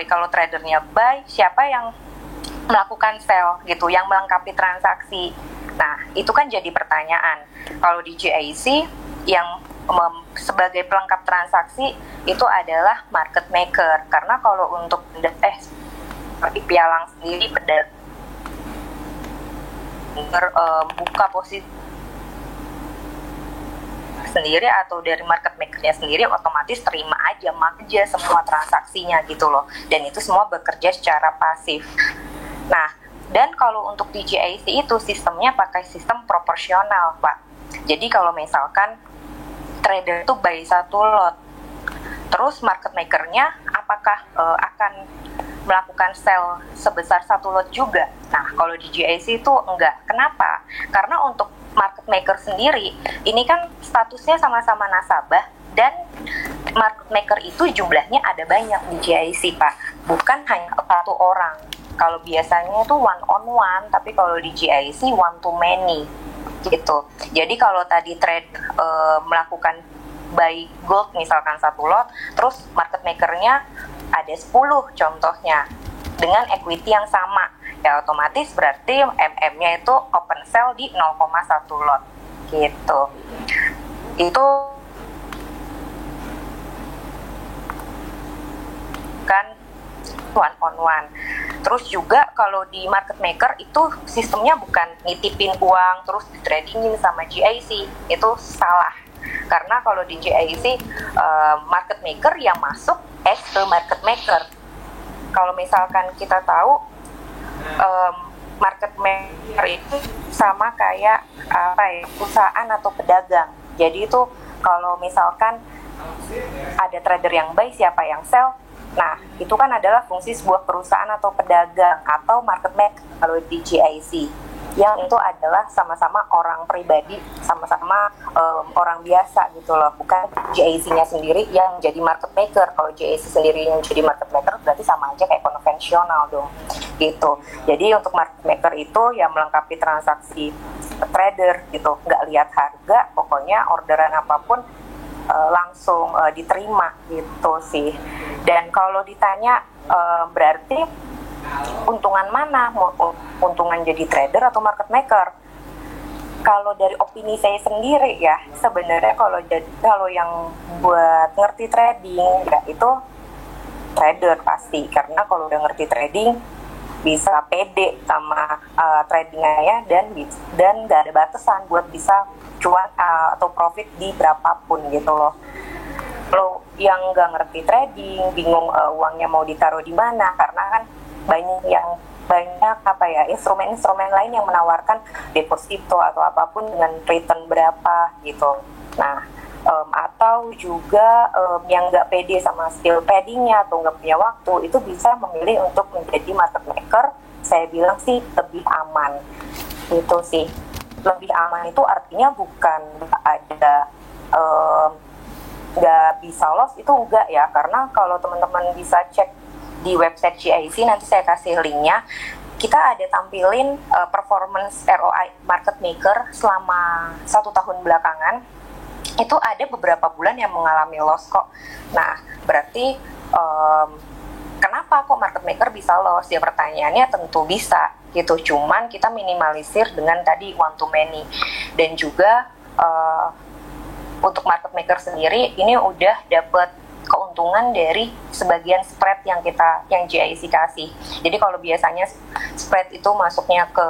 [SPEAKER 1] kalau tradernya buy, siapa yang melakukan sell gitu, yang melengkapi transaksi. Nah, itu kan jadi pertanyaan. Kalau di JIC yang sebagai pelengkap transaksi itu adalah market maker, karena kalau untuk seperti pialang sendiri buka posisi sendiri atau dari market makernya sendiri otomatis terima aja semua transaksinya gitu loh, dan itu semua bekerja secara pasif. Nah, dan kalau untuk di JIC itu sistemnya pakai sistem proporsional Pak. Jadi kalau misalkan trader itu buy satu lot, terus market makernya apakah akan melakukan sell sebesar satu lot juga? Nah, kalau di JIC itu enggak. Kenapa? Karena untuk market maker sendiri, ini kan statusnya sama-sama nasabah, dan market maker itu jumlahnya ada banyak di JIC Pak, bukan hanya satu orang. Kalau biasanya itu one on one, tapi kalau di JIC one to many gitu. Jadi kalau tadi trade melakukan buy gold misalkan satu lot, terus market makernya ada 10 contohnya dengan equity yang sama, ya otomatis berarti MM-nya itu open sell di 0,1 lot gitu. Itu kan one on one. Terus juga kalau di market maker itu sistemnya bukan nitipin uang terus di tradingin sama JIC, itu salah. Karena kalau di JIC market maker yang masuk ke market maker. Kalau misalkan kita tahu market maker itu sama kayak perusahaan atau pedagang. Jadi itu kalau misalkan ada trader yang buy, siapa yang sell? Nah, itu kan adalah fungsi sebuah perusahaan atau pedagang atau market maker kalau di JIC. Yang itu adalah sama-sama orang pribadi, sama-sama orang biasa gitu loh. Bukan JIC-nya sendiri yang jadi market maker. Kalau JIC sendiri yang jadi market maker berarti sama aja kayak konvensional dong. Gitu. Jadi untuk market maker itu yang melengkapi transaksi trader gitu. Nggak lihat harga, pokoknya orderan apapun langsung diterima gitu sih. Dan kalau ditanya berarti untungan mana, untungan jadi trader atau market maker? Kalau dari opini saya sendiri ya, sebenarnya kalau yang buat ngerti trading ya itu trader pasti, karena kalau udah ngerti trading bisa pede sama tradingnya dan nggak ada batasan buat bisa cuan atau profit di berapapun gitu loh. Kalau yang nggak ngerti trading, bingung uangnya mau ditaruh di mana, karena kan banyak instrumen-instrumen lain yang menawarkan deposito atau apapun dengan return berapa gitu. Nah, atau juga yang nggak pede sama skill tradingnya atau nggak punya waktu, itu bisa memilih untuk menjadi market maker. Saya bilang sih lebih aman itu sih. Lebih aman itu artinya bukan ada nggak bisa loss, itu enggak ya, karena kalau teman-teman bisa cek di website GIC, nanti saya kasih linknya. Kita ada tampilin performance ROI market maker selama 1 tahun belakangan. Itu ada beberapa bulan yang mengalami loss kok. Nah, berarti kenapa kok market maker bisa loss? Ya pertanyaannya tentu bisa gitu. Cuman kita minimalisir dengan tadi one to many. Dan juga untuk market maker sendiri ini udah dapet keuntungan dari sebagian spread yang GIC kasih. Jadi kalau biasanya spread itu masuknya ke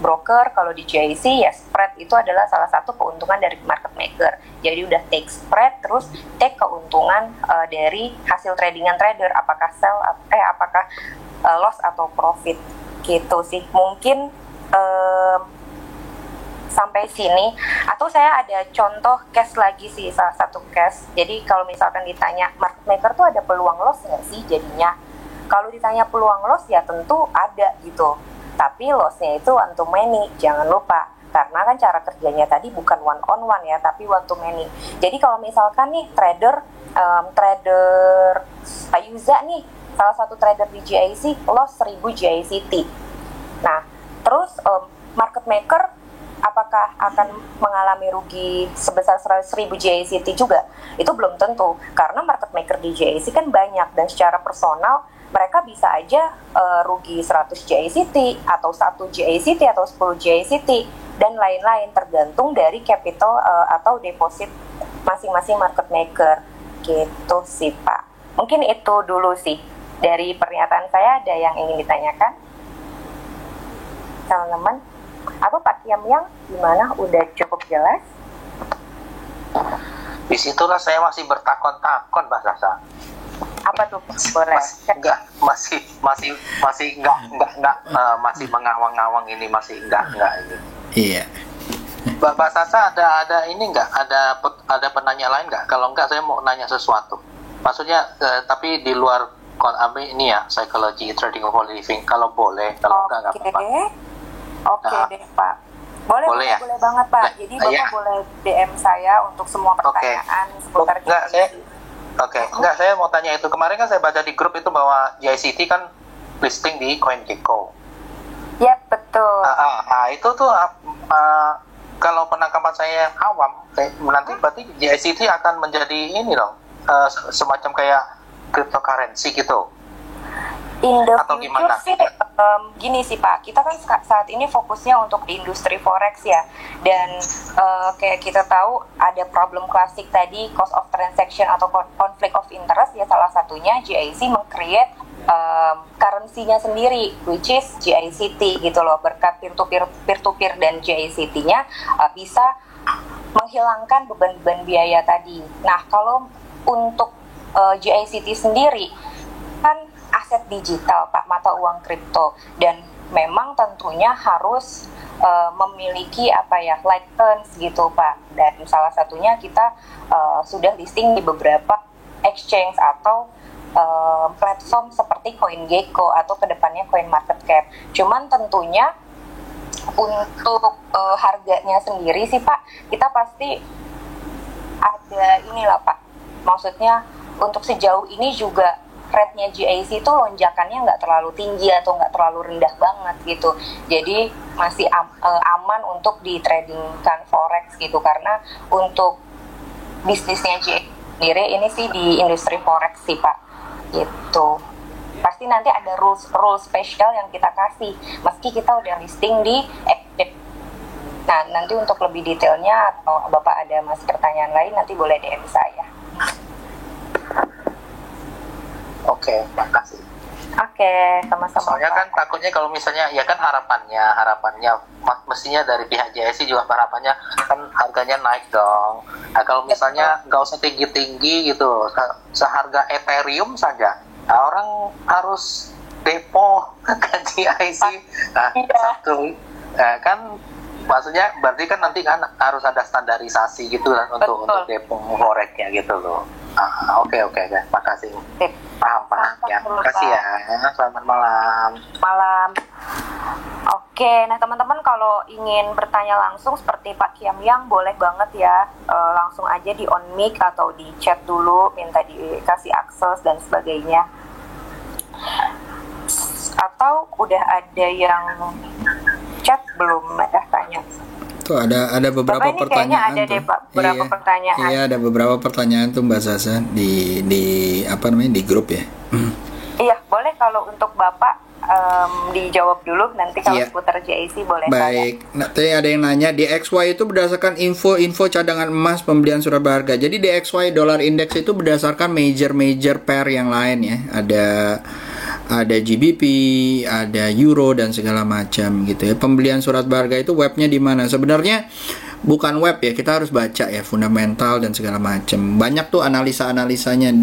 [SPEAKER 1] broker, kalau di GIC ya spread itu adalah salah satu keuntungan dari market maker. Jadi udah take spread terus take keuntungan dari hasil tradingan trader, apakah loss atau profit gitu sih. Mungkin sampai sini, atau saya ada contoh case lagi sih, salah satu case. Jadi kalau misalkan ditanya market maker tuh ada peluang loss nggak sih jadinya? Kalau ditanya peluang loss ya tentu ada gitu, tapi lossnya itu one to many, jangan lupa, karena kan cara kerjanya tadi bukan one on one ya, tapi one to many. Jadi kalau misalkan nih trader Ayuza nih, salah satu trader di GIC loss 1000 GICT. Nah terus market maker apakah akan mengalami rugi sebesar 1000 GICT juga? Itu belum tentu, karena market maker di GIC kan banyak, dan secara personal mereka bisa aja rugi 100 GICT atau 1 GICT atau 10 GICT dan lain-lain, tergantung dari capital atau deposit masing-masing market maker gitu sih Pak. Mungkin itu dulu sih dari pernyataan saya. Ada yang ingin ditanyakan teman-teman? Apa Pak Kiam yang gimana? Udah cukup jelas?
[SPEAKER 3] Disitulah saya masih bertakon-takon, Mbak Sasa.
[SPEAKER 1] Apa tuh? Boleh?
[SPEAKER 3] Masih mengawang-awang ini, masih enggak ini.
[SPEAKER 2] Iya.
[SPEAKER 3] Mbak Sasa ada ini enggak? Ada penanya lain enggak? Kalau enggak saya mau nanya sesuatu. Maksudnya tapi di luar ini ya, psychology trading of living. Kalau boleh, kalau enggak apa-apa.
[SPEAKER 1] Oke deh Pak. Boleh ya? Boleh banget Pak. Jadi Bapak boleh DM saya untuk semua pertanyaan seputar GICT.
[SPEAKER 3] Enggak, saya mau tanya itu. Kemarin kan saya baca di grup itu bahwa GICT kan listing di CoinGecko.
[SPEAKER 1] Ya, betul.
[SPEAKER 3] Itu tuh kalau penangkapan saya awam, nanti berarti GICT akan menjadi ini dong, semacam kayak cryptocurrency gitu.
[SPEAKER 1] In the future sih, gini sih Pak, kita kan saat ini fokusnya untuk industri forex ya, dan kayak kita tahu ada problem klasik tadi, cost of transaction atau conflict of interest ya, salah satunya GIC meng-create currency-nya sendiri, which is GICT gitu loh. Berkat peer-to-peer dan GICT-nya bisa menghilangkan beban-beban biaya tadi. Nah, kalau untuk GICT sendiri kan aset digital Pak, mata uang kripto, dan memang tentunya harus memiliki license gitu Pak. Dan salah satunya kita sudah listing di beberapa exchange atau platform seperti CoinGecko atau kedepannya CoinMarketCap. Cuman tentunya untuk harganya sendiri sih Pak, kita pasti ada inilah Pak. Maksudnya untuk sejauh ini juga rate-nya GIC itu lonjakannya nggak terlalu tinggi atau nggak terlalu rendah banget gitu. Jadi masih aman untuk di tradingkan forex gitu, karena untuk bisnisnya GIC sendiri ini sih di industri forex sih Pak gitu. Pasti nanti ada rule spesial yang kita kasih meski kita udah listing di exchange. Nah nanti untuk lebih detailnya atau Bapak ada masih pertanyaan lain, nanti boleh DM saya.
[SPEAKER 3] Oke, makasih.
[SPEAKER 1] Oke, sama-sama.
[SPEAKER 3] Soalnya kan takutnya kalau misalnya, ya kan harapannya mestinya dari pihak JSC juga harapannya kan harganya naik dong. Nah kalau misalnya nggak usah tinggi-tinggi gitu, seharga Ethereum saja, nah, orang harus depo ke JIC. Nah, satu, kan maksudnya berarti kan nanti kan harus ada standarisasi gitu kan untuk depo forex-nya gitu loh. Oke, guys, makasih. Paham ya. Makasih ya. Selamat malam.
[SPEAKER 1] Oke, nah teman-teman kalau ingin bertanya langsung seperti Pak Kiam Yang, boleh banget ya, langsung aja di on mic atau di chat dulu, minta dikasih akses dan sebagainya. atau udah ada yang chat belum ya tanya?
[SPEAKER 2] Tuh ada beberapa
[SPEAKER 1] Bapak ini
[SPEAKER 2] pertanyaan
[SPEAKER 1] ada
[SPEAKER 2] tuh.
[SPEAKER 1] deh Pak, beberapa
[SPEAKER 2] Iya,
[SPEAKER 1] pertanyaan.
[SPEAKER 2] iya ada beberapa pertanyaan tuh Mbak Zaza di apa namanya di grup ya.
[SPEAKER 1] Iya, boleh kalau untuk Bapak dijawab dulu, nanti kalau
[SPEAKER 2] Iya.
[SPEAKER 1] seputar JIC boleh
[SPEAKER 2] Baik, nah, tadi ada yang nanya DXY itu berdasarkan info cadangan emas pembelian surat berharga. Jadi DXY dollar index itu berdasarkan major pair yang lain ya. Ada GBP, ada Euro dan segala macam gitu ya. Pembelian surat berharga itu webnya di mana? Sebenarnya bukan web ya, kita harus baca ya fundamental dan segala macam. Banyak tuh analisa-analisanya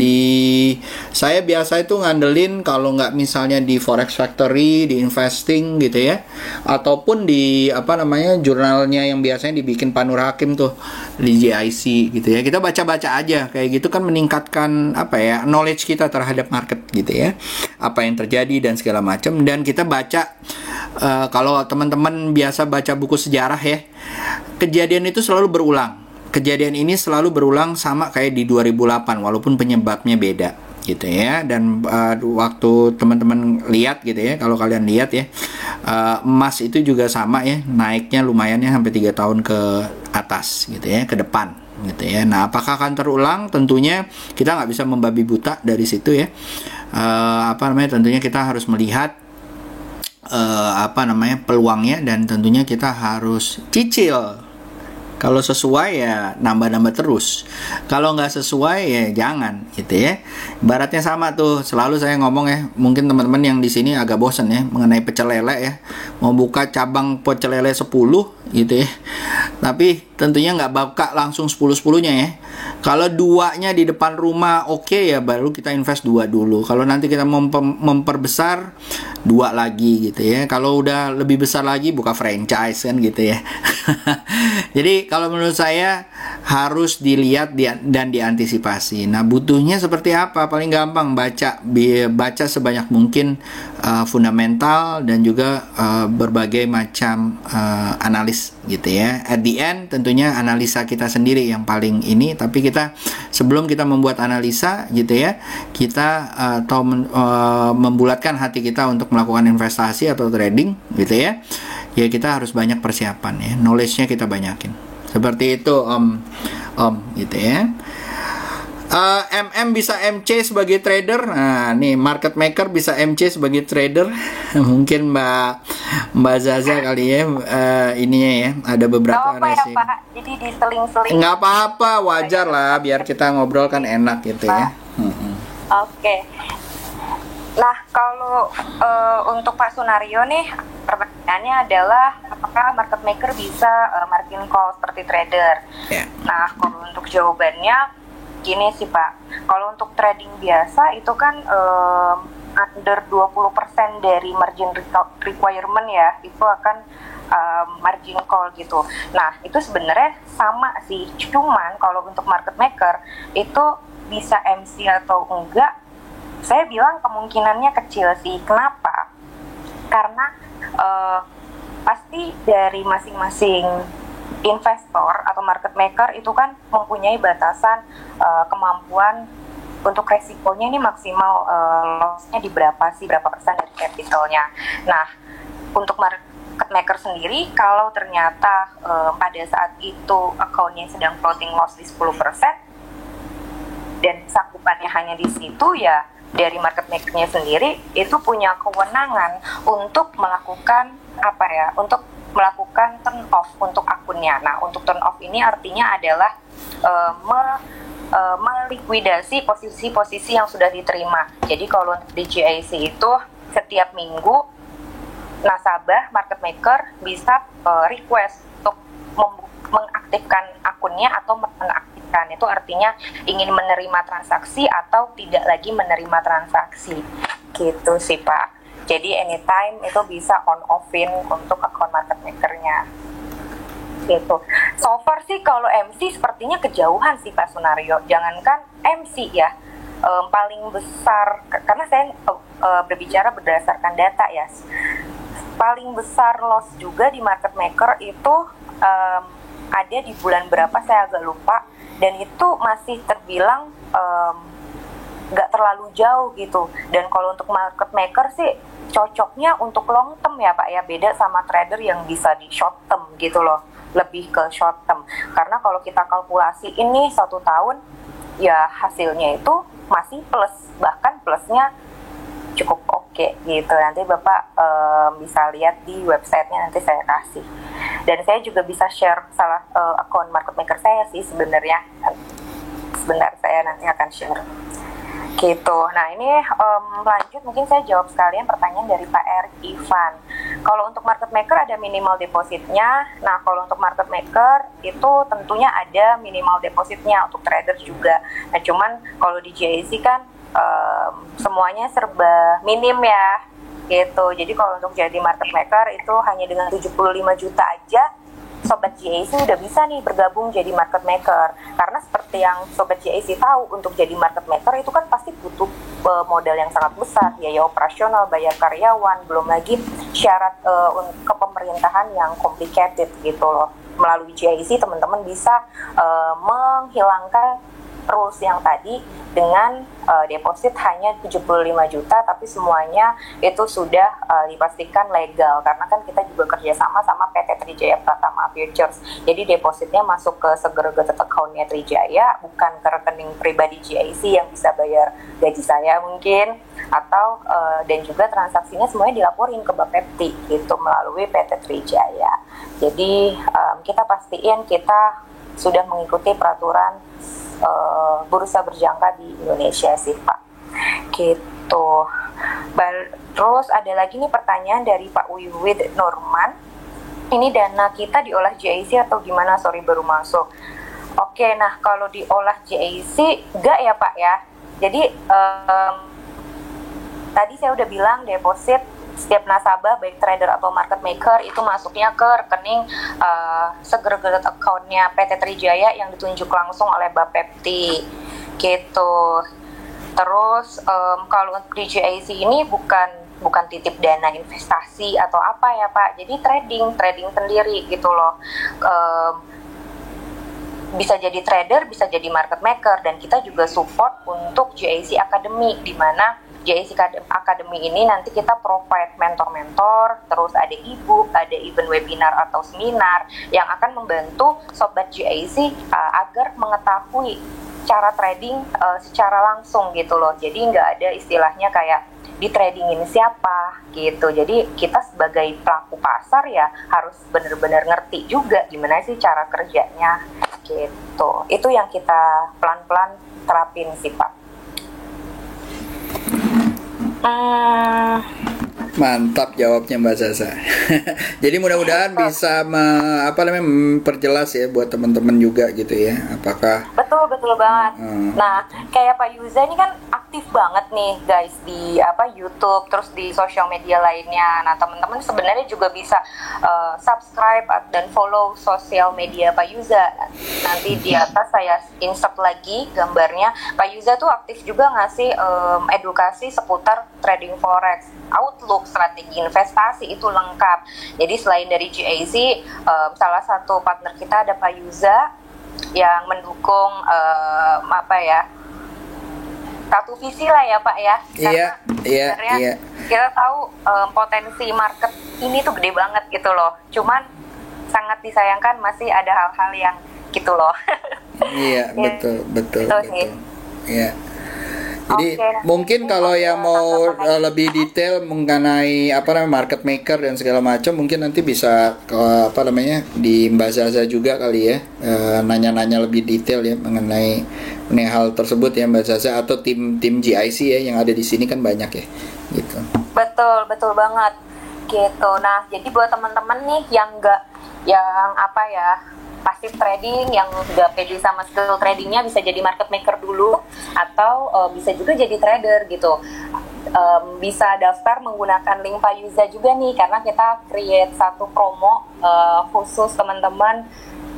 [SPEAKER 2] saya biasa itu ngandelin kalau nggak misalnya di Forex Factory, di Investing gitu ya, ataupun di apa namanya jurnalnya yang biasanya dibikin Pak Nur Hakim tuh di JIC gitu ya. Kita baca-baca aja kayak gitu kan meningkatkan apa ya knowledge kita terhadap market gitu ya. Apa yang terjadi dan segala macam, dan kita baca kalau teman-teman biasa baca buku sejarah ya, kejadian itu selalu berulang. Kejadian ini selalu berulang sama kayak di 2008 walaupun penyebabnya beda gitu ya. Dan waktu teman-teman lihat gitu ya, kalau kalian lihat ya, emas itu juga sama ya, naiknya lumayan ya sampai 3 tahun ke atas gitu ya, ke depan gitu ya. Nah, apakah akan terulang? Tentunya kita nggak bisa membabi buta dari situ ya. Tentunya kita harus melihat peluangnya, dan tentunya kita harus cicil. Kalau sesuai ya nambah-nambah terus. Kalau nggak sesuai ya jangan gitu ya. Ibaratnya sama tuh, selalu saya ngomong ya, mungkin teman-teman yang di sini agak bosen ya mengenai pecel lele ya. Mau buka cabang pecel lele 10 gitu ya. Tapi tentunya nggak buka langsung 10-10-nya ya. Kalau duanya di depan rumah oke ya, baru kita invest 2 dulu. Kalau nanti kita memperbesar 2 lagi gitu ya. Kalau udah lebih besar lagi buka franchise kan gitu ya. Jadi kalau menurut saya harus dilihat dan diantisipasi. Nah, butuhnya seperti apa? Paling gampang baca sebanyak mungkin fundamental dan juga berbagai macam analis gitu ya. At the end tentunya analisa kita sendiri yang paling ini, tapi kita sebelum kita membuat analisa gitu ya, kita membulatkan hati kita untuk melakukan investasi atau trading gitu ya. Ya kita harus banyak persiapan ya, knowledge-nya kita banyakin. Seperti itu Om gitu ya. MM bisa MC sebagai trader. Nah, nih market maker bisa MC sebagai trader. Mungkin Mbak Zaza kali ya, ininya ya, ada beberapa
[SPEAKER 1] resim. Ya, Pak. Jadi diseling-seling.
[SPEAKER 2] Nggak apa-apa, wajar lah, biar kita ngobrol kan enak gitu ya.
[SPEAKER 1] Oke. Nah, kalau untuk Pak Sunario nih, pertanyaannya adalah apakah market maker bisa margin call seperti trader? Yeah. Nah, kalau untuk jawabannya gini sih Pak, kalau untuk trading biasa itu kan under 20% dari margin requirement ya, itu akan margin call gitu. Nah, itu sebenarnya sama sih, cuman kalau untuk market maker itu bisa MC atau enggak, saya bilang kemungkinannya kecil sih. Kenapa? Karena pasti dari masing-masing investor atau market maker itu kan mempunyai batasan kemampuan untuk resikonya ini maksimal loss-nya di berapa persen dari capitalnya. Nah, untuk market maker sendiri, kalau ternyata pada saat itu account-nya sedang floating loss di 10% dan sanggupannya hanya di situ, ya dari market maker-nya sendiri itu punya kewenangan untuk melakukan untuk melakukan turn off untuk akunnya. Nah, untuk turn off ini artinya adalah melikuidasi posisi-posisi yang sudah diterima. Jadi kalau di GIC itu setiap minggu nasabah market maker bisa request untuk mengaktifkan akunnya atau mengaktifkan. Itu artinya ingin menerima transaksi atau tidak lagi menerima transaksi. Gitu sih Pak. Jadi anytime itu bisa on off-in untuk akun market maker-nya. Gitu. So far sih kalau MC sepertinya kejauhan sih Pak Sunario. Jangankan MC ya, paling besar, karena saya berbicara berdasarkan data ya, paling besar loss juga di market maker itu ada di bulan berapa saya agak lupa, dan itu masih terbilang nggak terlalu jauh gitu. Dan kalau untuk market maker sih cocoknya untuk long term ya Pak ya, beda sama trader yang bisa di short term gitu loh, lebih ke short term. Karena kalau kita kalkulasi ini 1 tahun ya hasilnya itu masih plus, bahkan plusnya cukup oke gitu. Nanti Bapak bisa lihat di websitenya, nanti saya kasih. Dan saya juga bisa share salah akun market maker saya sih sebenarnya. Sebentar, saya nanti akan share gitu. Nah ini lanjut, mungkin saya jawab sekalian pertanyaan dari Pak Erick Ivan. Kalau untuk market maker ada minimal depositnya. Nah kalau untuk market maker itu tentunya ada minimal depositnya, untuk trader juga. Nah cuman kalau di GIC kan semuanya serba minim ya gitu. Jadi kalau untuk jadi market maker itu hanya dengan 75 juta aja Sobat GIC udah bisa nih bergabung jadi market maker. Karena seperti yang Sobat GIC tahu, untuk jadi market maker itu kan pasti butuh modal yang sangat besar, biaya operasional, bayar karyawan, belum lagi syarat kepemerintahan yang complicated gitu loh. Melalui GIC teman-teman bisa menghilangkan rules yang tadi dengan deposit hanya 75 juta, tapi semuanya itu sudah dipastikan legal, karena kan kita juga kerjasama sama PT Trijaya Pratama Futures. Jadi depositnya masuk ke segregated account-nya Trijaya, bukan ke rekening pribadi GIC yang bisa bayar gaji saya mungkin, atau dan juga transaksinya semuanya dilaporin ke Bapepti gitu melalui PT Trijaya. Jadi kita pastiin kita sudah mengikuti peraturan bursa berjangka di Indonesia sih Pak gitu. Terus ada lagi nih pertanyaan dari Pak Wiwid Norman, ini dana kita diolah GIC atau gimana, sorry baru masuk. Oke, nah kalau diolah GIC enggak ya Pak ya. Jadi tadi saya udah bilang deposit setiap nasabah baik trader atau market maker itu masuknya ke rekening segregated account-nya PT Trijaya yang ditunjuk langsung oleh Bapepti gitu. Terus kalau untuk di GIC ini bukan titip dana investasi atau apa ya Pak, jadi trading sendiri gitu loh. Bisa jadi trader, bisa jadi market maker, dan kita juga support untuk GIC Academy, di mana GIC Academy ini nanti kita provide mentor-mentor, terus ada e-book, ada event webinar atau seminar yang akan membantu Sobat GIC agar mengetahui cara trading secara langsung gitu loh. Jadi nggak ada istilahnya kayak di tradingin siapa gitu. Jadi kita sebagai pelaku pasar ya harus benar-benar ngerti juga gimana sih cara kerjanya gitu. Itu yang kita pelan-pelan terapin sih Pak.
[SPEAKER 2] Mantap jawabnya Mbak Zaza. Jadi mudah-mudahan bisa memperjelas ya buat teman-teman juga gitu ya. Apakah
[SPEAKER 1] betul banget. Nah, kayak Pak Yuza ini kan aktif banget nih guys di YouTube, terus di sosial media lainnya. Nah, teman-teman sebenarnya juga bisa subscribe dan follow sosial media Pak Yuza. Nanti di atas saya insert lagi gambarnya. Pak Yuza tuh aktif juga ngasih edukasi seputar trading forex, outlook, strategi investasi, itu lengkap. Jadi selain dari GIC, salah satu partner kita ada Pak Yuza yang mendukung satu visi lah ya Pak ya. Karena kita tahu potensi market ini tuh gede banget gitu loh. Cuman sangat disayangkan masih ada hal-hal yang gitu loh. Iya,
[SPEAKER 2] betul. Iya. Jadi mungkin kalau yang mau lebih detail mengenai market maker dan segala macam, mungkin nanti bisa di Mbak Zaza juga kali ya, nanya-nanya lebih detail ya mengenai hal tersebut ya Mbak Zaza, atau tim GIC ya yang ada di sini kan banyak ya gitu.
[SPEAKER 1] Betul banget gitu. Nah, jadi buat teman-teman nih yang pasif trading, yang nggak pede sama skill tradingnya, bisa jadi market maker dulu, atau bisa juga jadi trader gitu. Bisa daftar menggunakan link Pak Yuza juga nih, karena kita create satu promo khusus teman-teman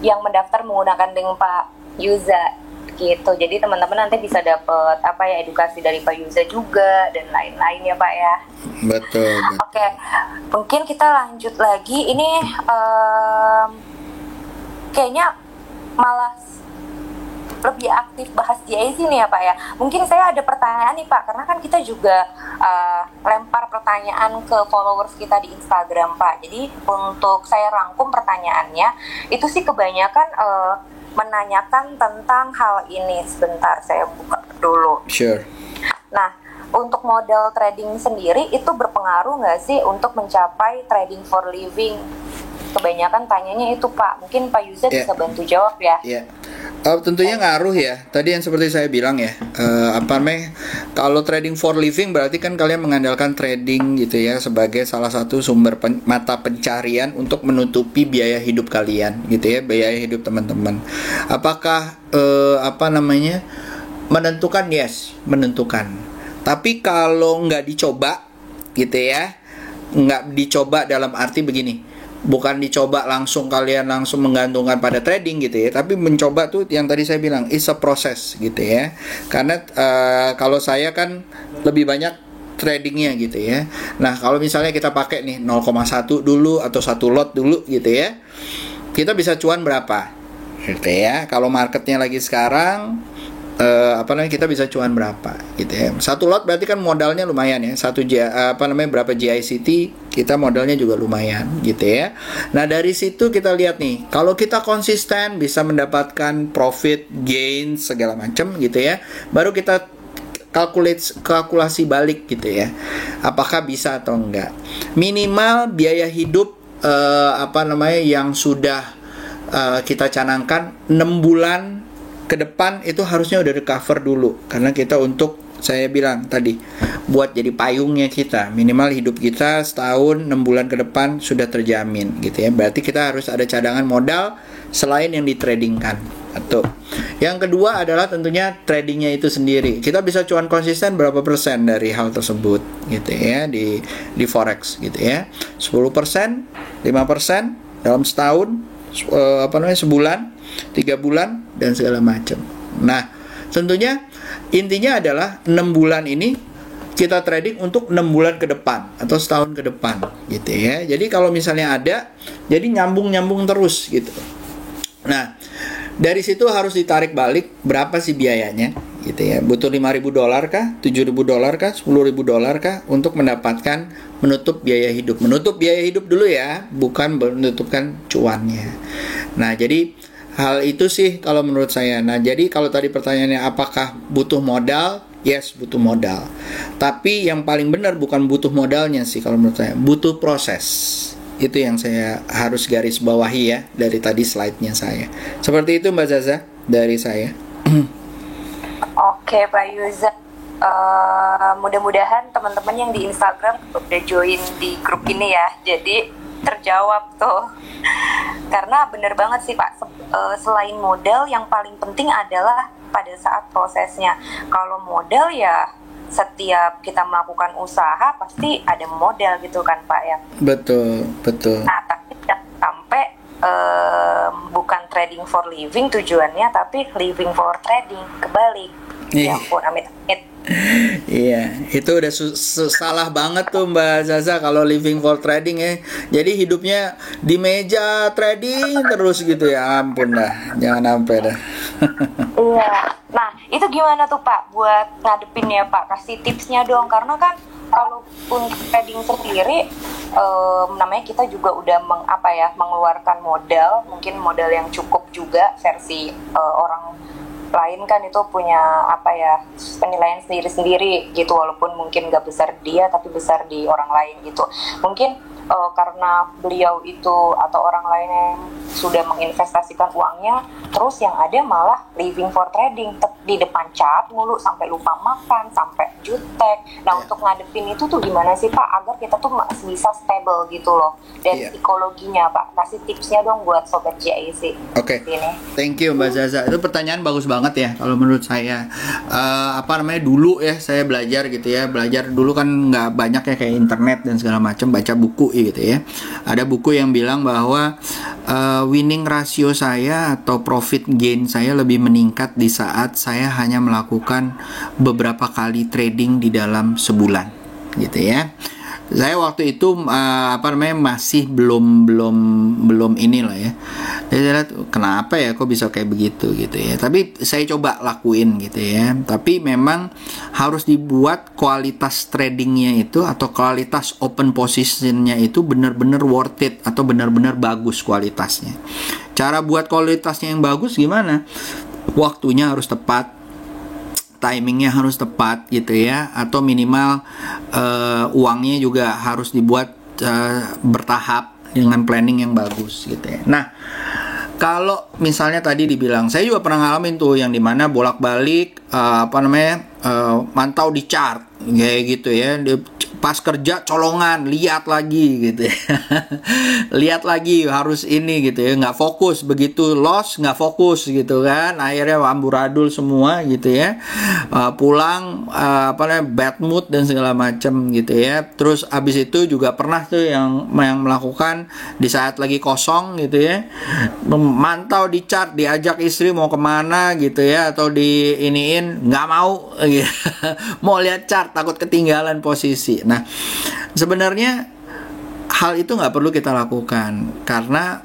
[SPEAKER 1] yang mendaftar menggunakan link Pak Yuza gitu. Jadi teman-teman nanti bisa dapat edukasi dari Pak Yuza juga dan lain-lain ya Pak ya.
[SPEAKER 2] Betul.
[SPEAKER 1] Oke, mungkin kita lanjut lagi. Ini kayaknya malah lebih aktif bahas GIC nih ya Pak ya. Mungkin saya ada pertanyaan nih Pak, karena kan kita juga lempar pertanyaan ke followers kita di Instagram Pak. Jadi untuk saya rangkum pertanyaannya, itu sih kebanyakan menanyakan tentang hal ini. Sebentar saya buka dulu.
[SPEAKER 2] Sure.
[SPEAKER 1] Nah, untuk model trading sendiri itu berpengaruh nggak sih untuk mencapai trading for living? Kebanyakan tanyanya itu Pak. Mungkin Pak Yuza bisa bantu jawab ya.
[SPEAKER 2] Tentunya ngaruh ya. Tadi yang seperti saya bilang ya, kalau trading for living berarti kan kalian mengandalkan trading gitu ya sebagai salah satu sumber mata pencarian untuk menutupi biaya hidup kalian gitu ya, biaya hidup teman-teman. Apakah menentukan? Yes, menentukan. Tapi kalau nggak dicoba gitu ya, nggak dicoba dalam arti begini, bukan dicoba kalian langsung menggantungkan pada trading gitu ya, tapi mencoba tuh yang tadi saya bilang is a process gitu ya. Karena kalau saya kan lebih banyak tradingnya gitu ya. Nah kalau misalnya kita pakai nih 0,1 dulu atau 1 lot dulu gitu ya, kita bisa cuan berapa gitu ya. Kalau marketnya lagi sekarang kita bisa cuan berapa gitu ya. 1 lot berarti kan modalnya lumayan ya. Berapa GICT kita modalnya juga lumayan gitu ya. Nah dari situ kita lihat nih, kalau kita konsisten bisa mendapatkan profit, gain segala macam gitu ya, baru kita kalkulasi balik gitu ya, apakah bisa atau enggak. Minimal biaya hidup yang sudah kita canangkan 6 bulan ke depan itu harusnya udah recover dulu, karena kita untuk saya bilang tadi buat jadi payungnya kita, minimal hidup kita setahun 6 bulan ke depan sudah terjamin gitu ya. Berarti kita harus ada cadangan modal selain yang ditradingkan. Atau yang kedua adalah tentunya tradingnya itu sendiri. Kita bisa cuan konsisten berapa persen dari hal tersebut gitu ya, di forex gitu ya. 10%, 5% dalam setahun, sebulan, 3 bulan dan segala macam. Nah, tentunya intinya adalah 6 bulan ini kita trading untuk 6 bulan ke depan atau setahun ke depan gitu ya. Jadi kalau misalnya ada, jadi nyambung terus gitu. Nah, dari situ harus ditarik balik berapa sih biayanya gitu ya. Butuh $5.000 kah? $7.000 kah? $10.000 kah untuk mendapatkan menutup biaya hidup. Menutup biaya hidup dulu ya, bukan menutupkan cuannya. Nah, jadi hal itu sih kalau menurut saya. Nah, jadi kalau tadi pertanyaannya apakah butuh modal? Yes, butuh modal. Tapi yang paling benar bukan butuh modalnya sih kalau menurut saya, butuh proses. Itu yang saya harus garis bawahi ya dari tadi slide-nya saya. Seperti itu Mbak Zaza dari saya.
[SPEAKER 1] Oke Pak Yuza, mudah-mudahan teman-teman yang di Instagram udah join di grup ini ya, jadi terjawab tuh. Karena bener banget sih Pak, selain modal yang paling penting adalah pada saat prosesnya. Kalau modal ya setiap kita melakukan usaha pasti ada modal gitu kan Pak ya.
[SPEAKER 2] Betul.
[SPEAKER 1] Nah tapi sampai bukan trading for living tujuannya, tapi living for trading, kebalik. Ya ampun, amit-amit.
[SPEAKER 2] Iya, itu udah salah banget tuh Mbak Zaza kalau living for trading ya. Jadi hidupnya di meja trading terus gitu ya, ampun dah, jangan sampai dah.
[SPEAKER 1] Iya. Nah, itu gimana tuh Pak buat ngadepinnya Pak? Kasih tipsnya dong, karena kan kalau untuk trading sendiri namanya kita juga udah mengeluarkan modal, mungkin modal yang cukup juga versi orang lain kan itu punya penilaian sendiri-sendiri gitu, walaupun mungkin nggak besar dia tapi besar di orang lain gitu. Mungkin karena beliau itu atau orang lain yang sudah menginvestasikan uangnya, terus yang ada malah living for trading di depan chart mulu sampai lupa makan, sampai jutek. Nah untuk ngadepin itu tuh gimana sih Pak agar kita tuh masih bisa stable gitu loh dari psikologinya Pak? Kasih tipsnya dong buat sobat GIC.
[SPEAKER 2] Oke. Thank you Mbak Zaza. Itu pertanyaan bagus banget ya kalau menurut saya. Dulu ya saya belajar gitu ya. Belajar dulu kan nggak banyak ya kayak internet dan segala macam, baca buku gitu ya. Ada buku yang bilang bahwa winning ratio saya atau profit gain saya lebih meningkat di saat saya hanya melakukan beberapa kali trading di dalam sebulan gitu ya. Saya waktu itu masih belum inilah ya. Jadi saya lihat kenapa ya kok bisa kayak begitu gitu ya. Tapi saya coba lakuin gitu ya. Tapi memang harus dibuat kualitas tradingnya itu atau kualitas open positionnya itu benar-benar worth it atau benar-benar bagus kualitasnya. Cara buat kualitasnya yang bagus gimana? Waktunya harus tepat, timingnya harus tepat gitu ya, atau minimal uangnya juga harus dibuat bertahap dengan planning yang bagus gitu ya. Nah, kalau misalnya tadi dibilang, saya juga pernah ngalamin tuh yang dimana bolak-balik mantau di chart kayak gitu ya. Pas kerja colongan, lihat lagi gitu ya. Lihat lagi harus ini gitu ya, nggak fokus, begitu loss nggak fokus gitu kan, akhirnya amburadul semua gitu ya. Pulang bad mood dan segala macam gitu ya. Terus abis itu juga pernah tuh yang melakukan di saat lagi kosong gitu ya, mantau di chart, diajak istri mau kemana gitu ya, atau di iniin nggak mau gitu. Mau lihat chart takut ketinggalan posisi. Nah, sebenarnya hal itu nggak perlu kita lakukan karena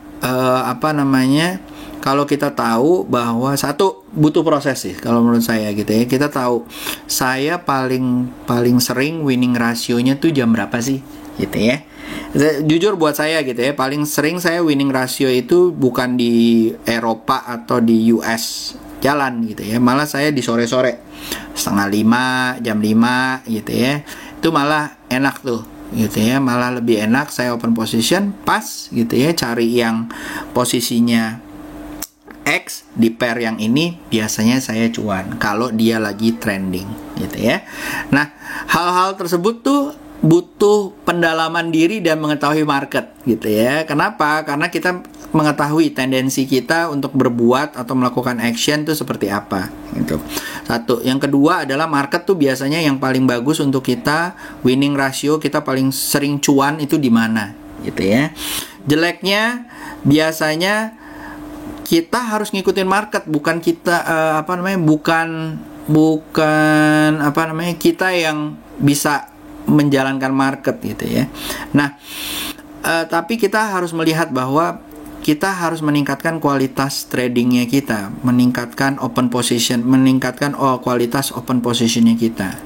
[SPEAKER 2] kalau kita tahu bahwa satu butuh proses sih kalau menurut saya gitu ya. Kita tahu saya paling sering winning rasionya tuh jam berapa sih gitu ya. Jujur buat saya gitu ya, paling sering saya winning rasio itu bukan di Eropa atau di US jalan gitu ya, malah saya di sore-sore 4:30 jam 5 gitu ya. Itu malah enak tuh gitu ya, malah lebih enak saya open position pas gitu ya, cari yang posisinya X di pair yang ini, biasanya saya cuan kalau dia lagi trending gitu ya. Nah, hal-hal tersebut tuh butuh pendalaman diri dan mengetahui market gitu ya. Kenapa? Karena kita mengetahui tendensi kita untuk berbuat atau melakukan action tuh seperti apa gitu. Satu, yang kedua adalah market tuh biasanya yang paling bagus untuk kita winning ratio kita paling sering cuan itu di mana gitu ya. Jeleknya biasanya kita harus ngikutin market, bukan kita bukan kita yang bisa menjalankan market gitu ya. Nah, tapi kita harus melihat bahwa kita harus meningkatkan kualitas tradingnya kita, meningkatkan open position, meningkatkan kualitas open positionnya kita.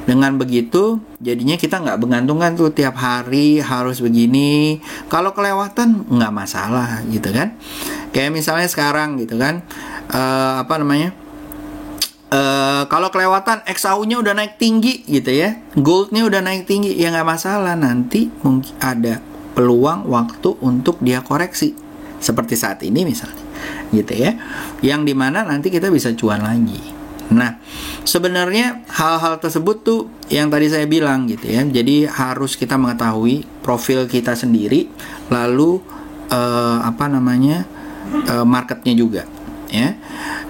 [SPEAKER 2] Dengan begitu, jadinya kita nggak bergantungan tuh tiap hari harus begini. Kalau kelewatan nggak masalah gitu kan. Kayak misalnya sekarang gitu kan, kalau kelewatan XAU-nya udah naik tinggi gitu ya, goldnya udah naik tinggi, ya nggak masalah, nanti mungkin ada peluang waktu untuk dia koreksi seperti saat ini misalnya gitu ya, yang dimana nanti kita bisa cuan lagi. Nah, sebenarnya hal-hal tersebut tuh yang tadi saya bilang gitu ya, jadi harus kita mengetahui profil kita sendiri, lalu marketnya juga ya.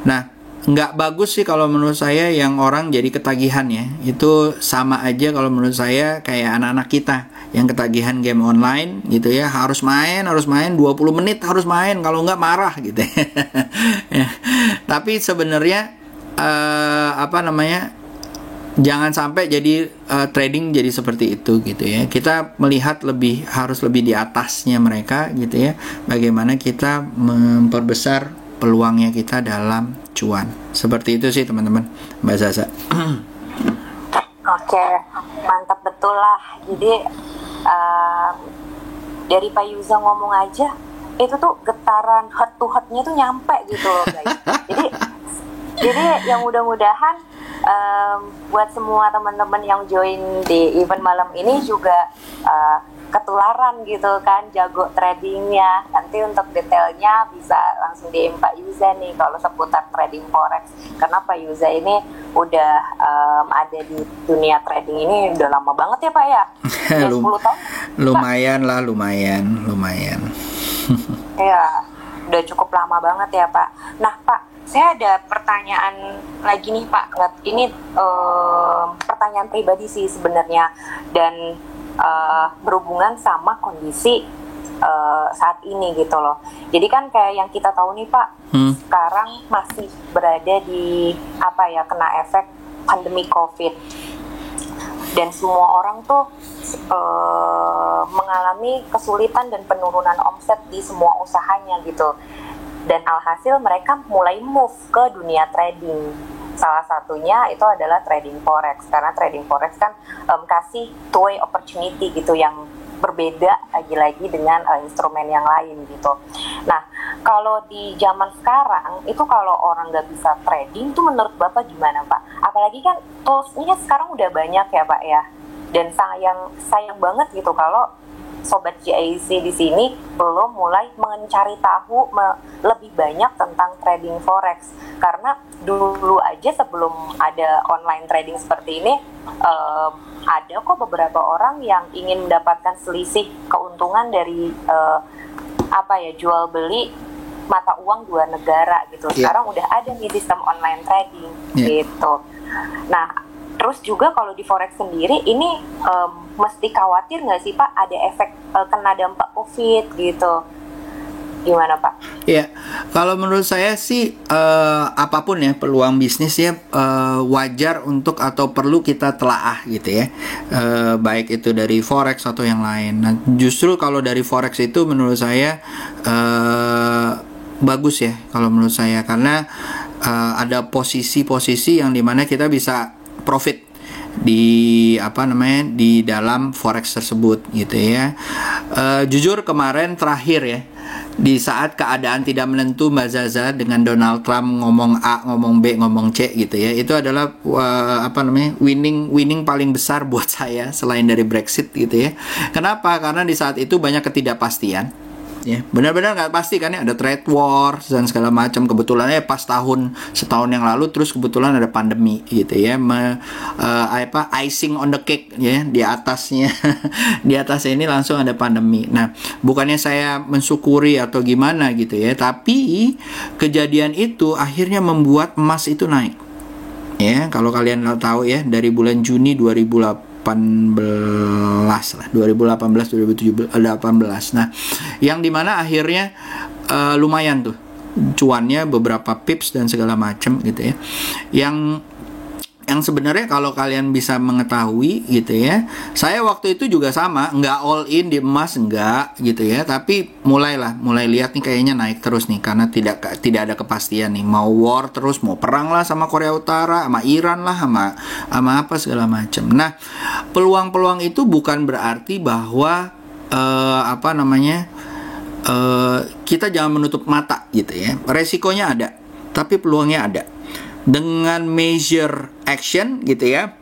[SPEAKER 2] Nah, nggak bagus sih kalau menurut saya yang orang jadi ketagihan ya. Itu sama aja kalau menurut saya kayak anak-anak kita yang ketagihan game online gitu ya, harus main 20 menit harus main, kalau nggak marah gitu ya. Tapi sebenarnya jangan sampai jadi trading jadi seperti itu gitu ya. Kita melihat harus lebih di atasnya mereka gitu ya, bagaimana kita memperbesar peluangnya kita dalam cuan. Seperti itu sih teman-teman, Mbak Zaza.
[SPEAKER 1] Oke, mantap betul lah. Jadi dari Pak Yuza ngomong aja, itu tuh getaran heart to heart-nya tuh nyampe gitu loh guys. Jadi yang mudah-mudahan buat semua teman-teman yang join di event malam ini juga ketularan gitu kan, jago tradingnya. Nanti untuk detailnya bisa langsung DM Pak Yuza nih kalau seputar trading forex, karena Pak Yuza ini udah ada di dunia trading ini udah lama banget ya Pak ya. 10 tahun
[SPEAKER 2] lumayan lah, lumayan
[SPEAKER 1] ya, udah cukup lama banget ya Pak. Nah Pak, saya ada pertanyaan lagi nih Pak. Ini pertanyaan pribadi sih sebenarnya, dan berhubungan sama kondisi saat ini gitu loh. Jadi kan kayak yang kita tahu nih Pak, sekarang masih berada di kena efek pandemi COVID. dan semua orang tuh mengalami kesulitan dan penurunan omset di semua usahanya gitu. Dan alhasil mereka mulai move ke dunia trading. Salah satunya itu adalah trading forex, karena trading forex kan kasih two-way opportunity gitu yang berbeda lagi-lagi dengan instrumen yang lain gitu. Nah, kalau di zaman sekarang itu kalau orang nggak bisa trading itu menurut Bapak gimana Pak? Apalagi kan toolsnya sekarang udah banyak ya Pak ya. Dan sayang banget gitu kalau Sobat GIC di sini belum mulai mencari tahu lebih banyak tentang trading forex, karena dulu aja sebelum ada online trading seperti ini ada kok beberapa orang yang ingin mendapatkan selisih keuntungan dari jual beli mata uang dua negara gitu. Sekarang udah ada nih sistem online trading gitu. Nah, terus juga kalau di forex sendiri ini mesti khawatir nggak sih Pak ada efek kena dampak COVID gitu? Gimana Pak?
[SPEAKER 2] Ya, kalau menurut saya sih apapun ya peluang bisnis ya wajar untuk atau perlu kita telaah gitu ya, baik itu dari forex atau yang lain. Nah, justru kalau dari forex itu menurut saya bagus ya kalau menurut saya, karena ada posisi-posisi yang dimana kita bisa profit di di dalam forex tersebut gitu ya. Jujur kemarin terakhir ya, di saat keadaan tidak menentu Mbak Zaza, dengan Donald Trump ngomong A, ngomong B, ngomong C gitu ya, itu adalah winning paling besar buat saya selain dari Brexit gitu ya. Kenapa? Karena di saat itu banyak ketidakpastian. Ya, benar-benar nggak pasti kan ya, ada trade war dan segala macam. Kebetulannya pas setahun yang lalu terus kebetulan ada pandemi gitu ya, icing on the cake ya, di atasnya di atasnya ini langsung ada pandemi. Nah, bukannya saya mensyukuri atau gimana gitu ya, tapi kejadian itu akhirnya membuat emas itu naik. Ya, kalau kalian tahu ya, dari bulan Juni 2018 2018. Nah, yang dimana akhirnya lumayan tuh cuannya, beberapa pips dan segala macam gitu ya. Yang sebenarnya kalau kalian bisa mengetahui gitu ya, saya waktu itu juga sama, nggak all in di emas, nggak gitu ya, tapi mulai lihat nih kayaknya naik terus nih, karena tidak ada kepastian nih, mau war terus, mau perang lah sama Korea Utara, sama Iran lah, sama apa segala macam. Nah, peluang-peluang itu bukan berarti bahwa kita jangan menutup mata gitu ya. Resikonya ada, tapi peluangnya ada. Dengan measure action gitu ya,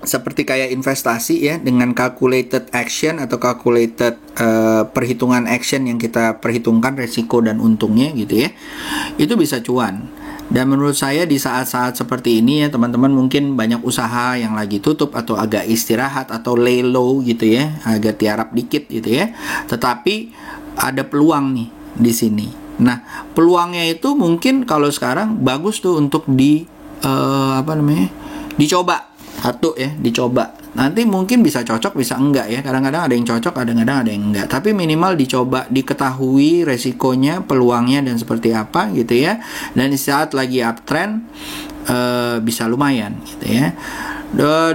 [SPEAKER 2] seperti kayak investasi ya, dengan calculated action atau calculated perhitungan action yang kita perhitungkan resiko dan untungnya gitu ya, itu bisa cuan. Dan menurut saya di saat-saat seperti ini ya teman-teman, mungkin banyak usaha yang lagi tutup atau agak istirahat atau lay low gitu ya, agak tiarap dikit gitu ya, tetapi ada peluang nih di sini. Nah, peluangnya itu mungkin kalau sekarang bagus tuh untuk dicoba satu ya, dicoba. Nanti mungkin bisa cocok, bisa enggak ya. Kadang-kadang ada yang cocok, kadang-kadang ada yang enggak. Tapi minimal dicoba, diketahui resikonya, peluangnya dan seperti apa gitu ya. Dan di saat lagi uptrend bisa lumayan gitu ya.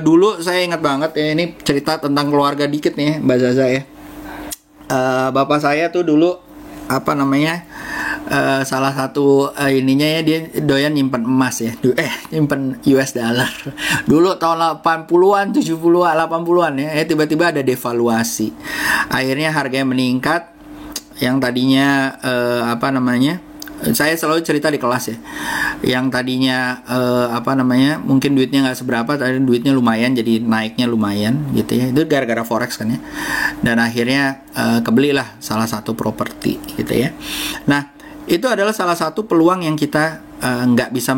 [SPEAKER 2] Dulu saya ingat banget ya, ini cerita tentang keluarga dikit nih Mbak Zaza ya. Bapak saya tuh dulu salah satu ininya ya, dia doyan nyimpen emas ya, nyimpen US dollar dulu tahun 80-an, 70-an, 80-an ya, tiba-tiba ada devaluasi, akhirnya harganya meningkat. Yang tadinya saya selalu cerita di kelas ya, yang tadinya mungkin duitnya nggak seberapa, tadi duitnya lumayan, jadi naiknya lumayan gitu ya. Itu gara-gara forex kan ya. Dan akhirnya kebelilah salah satu properti gitu ya. Nah, itu adalah salah satu peluang yang kita nggak bisa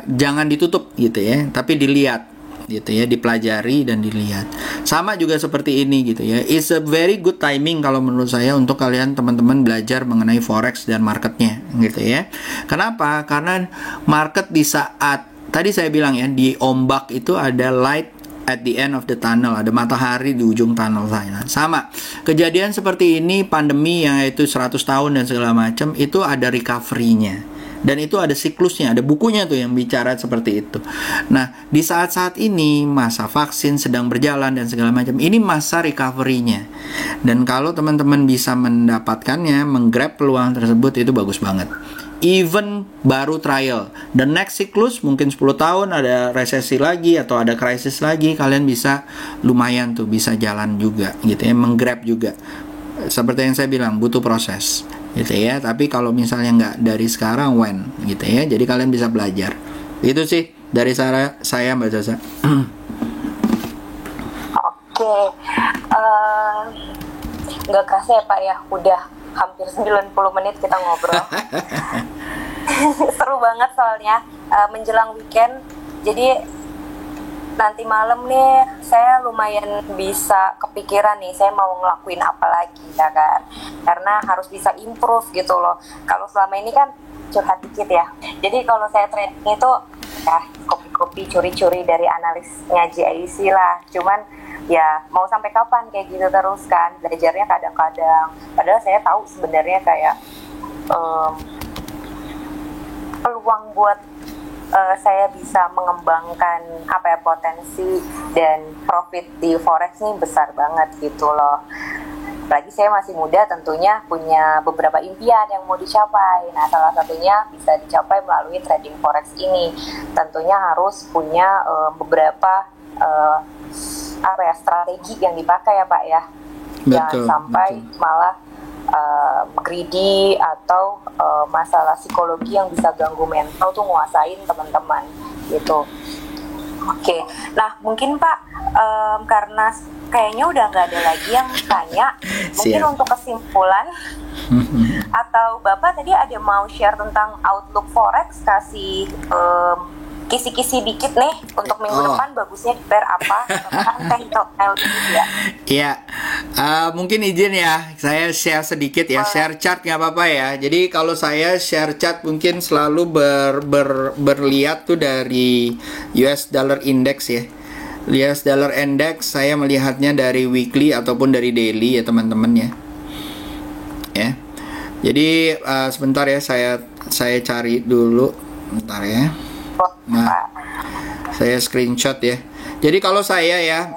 [SPEAKER 2] jangan ditutup gitu ya, tapi dilihat gitu ya, dipelajari dan dilihat. Sama juga seperti ini gitu ya. It's a very good timing kalau menurut saya untuk kalian teman-teman belajar mengenai forex dan marketnya gitu ya. Kenapa? Karena market di saat tadi saya bilang ya, di ombak itu ada light at the end of the tunnel, ada matahari di ujung tunnel sana. Sama kejadian seperti ini, pandemi yang itu 100 tahun dan segala macam, itu ada recovery-nya. Dan itu ada siklusnya, ada bukunya tuh yang bicara seperti itu. Nah, di saat-saat ini masa vaksin sedang berjalan dan segala macam, ini masa recovery-nya. Dan kalau teman-teman bisa mendapatkannya, menggrab peluang tersebut, itu bagus banget. Even baru trial, the next siklus mungkin 10 tahun ada resesi lagi atau ada krisis lagi, kalian bisa lumayan tuh, bisa jalan juga gitu ya, menggrab juga. Seperti yang saya bilang, butuh proses gitu ya. Tapi kalau misalnya nggak dari sekarang, when gitu ya. Jadi kalian bisa belajar. Itu sih dari saya Mbak Zaza.
[SPEAKER 1] Oke, nggak kerasa ya Pak ya, udah hampir 90 menit kita ngobrol. Seru banget soalnya menjelang weekend. Jadi nanti malam nih saya lumayan bisa kepikiran nih, saya mau ngelakuin apa lagi ya kan, karena harus bisa improve gitu loh. Kalau selama ini kan curhat dikit ya, jadi kalau saya trading itu ya kopi-kopi curi-curi dari analisnya GIC lah. Cuman ya mau sampai kapan kayak gitu terus kan, belajarnya kadang-kadang, padahal saya tahu sebenarnya kayak peluang buat saya bisa mengembangkan potensi dan profit di forex ini besar banget gitu loh. Apalagi saya masih muda, tentunya punya beberapa impian yang mau dicapai. Nah, salah satunya bisa dicapai melalui trading forex ini. Tentunya harus punya beberapa strategi yang dipakai ya Pak ya. Jangan sampai malah greedy atau masalah psikologi yang bisa ganggu mental tuh nguasain teman-teman gitu. Oke, nah mungkin Pak karena kayaknya udah nggak ada lagi yang tanya, mungkin untuk kesimpulan atau Bapak tadi ada mau share tentang outlook forex, kasih kisi-kisi dikit nih untuk minggu depan bagusnya di pair apa? Ya.
[SPEAKER 2] Iya, mungkin izin ya, saya share sedikit ya, share chart nggak apa-apa ya. Jadi kalau saya share chart mungkin selalu berlihat tuh dari US Dollar Index ya. US Dollar Index saya melihatnya dari weekly ataupun dari daily ya teman-teman ya. Ya. Jadi sebentar ya, saya cari dulu, bentar ya. Nah, saya screenshot ya. Jadi kalau saya ya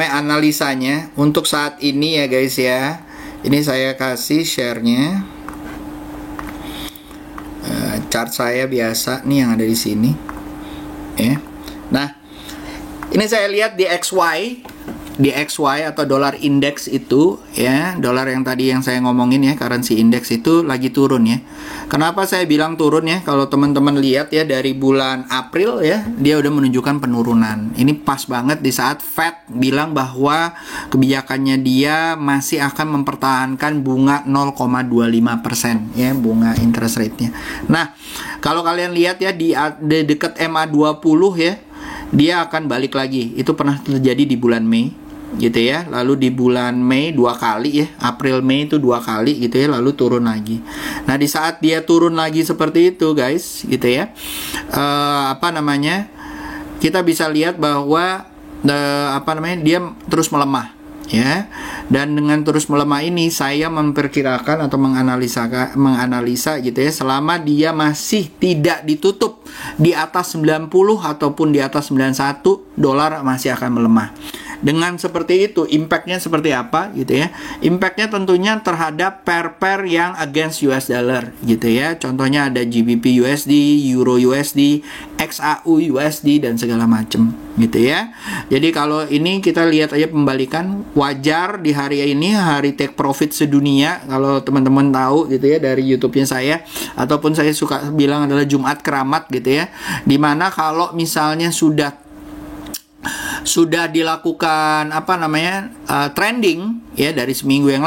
[SPEAKER 2] analisanya untuk saat ini ya guys ya. Ini saya kasih share-nya. Chart saya biasa nih yang ada di sini. Ya. Nah, ini saya lihat di XY atau dollar index itu ya, dolar yang tadi yang saya ngomongin ya, currency index itu lagi turun ya. Kenapa saya bilang turun ya? Kalau teman-teman lihat ya dari bulan April ya, dia udah menunjukkan penurunan. Ini pas banget di saat Fed bilang bahwa kebijakannya dia masih akan mempertahankan bunga 0,25% ya, bunga interest rate-nya. Nah, kalau kalian lihat ya di dekat MA20 ya, dia akan balik lagi. Itu pernah terjadi di bulan Mei gitu ya, lalu di bulan Mei 2 kali ya, April Mei itu 2 kali gitu ya, lalu turun lagi. Nah, di saat dia turun lagi seperti itu guys gitu ya, kita bisa lihat bahwa dia terus melemah ya. Dan dengan terus melemah ini saya memperkirakan atau menganalisa gitu ya, selama dia masih tidak ditutup di atas 90 ataupun di atas 91, dolar masih akan melemah. Dengan seperti itu, impact-nya seperti apa gitu ya? Impact-nya tentunya terhadap pair-pair yang against US dollar gitu ya. Contohnya ada GBP USD, Euro USD, XAU USD dan segala macam gitu ya. Jadi kalau ini kita lihat aja pembalikan, wajar di hari ini hari take profit sedunia, kalau teman-teman tahu gitu ya dari YouTube-nya saya, ataupun saya suka bilang adalah Jumat Keramat gitu ya. Dimana kalau misalnya sudah dilakukan trending ya dari seminggu yang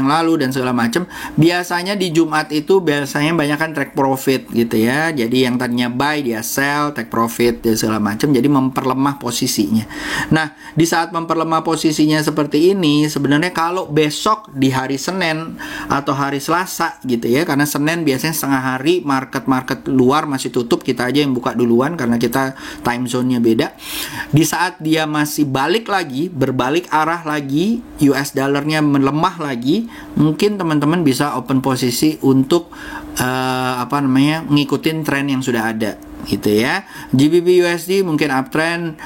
[SPEAKER 2] lalu dan segala macam, biasanya di Jumat itu biasanya banyak kan take profit gitu ya. Jadi yang tadinya buy dia sell, take profit dan segala macam, jadi memperlemah posisinya. Nah, di saat memperlemah posisinya seperti ini, sebenarnya kalau besok di hari Senin atau hari Selasa gitu ya, karena Senin biasanya setengah hari market luar masih tutup, kita aja yang buka duluan karena kita time zone-nya beda. Di saat dia masih berbalik berbalik arah lagi, US dollarnya melemah lagi, mungkin teman-teman bisa open posisi untuk ngikutin tren yang sudah ada gitu ya. GBP USD mungkin uptrend,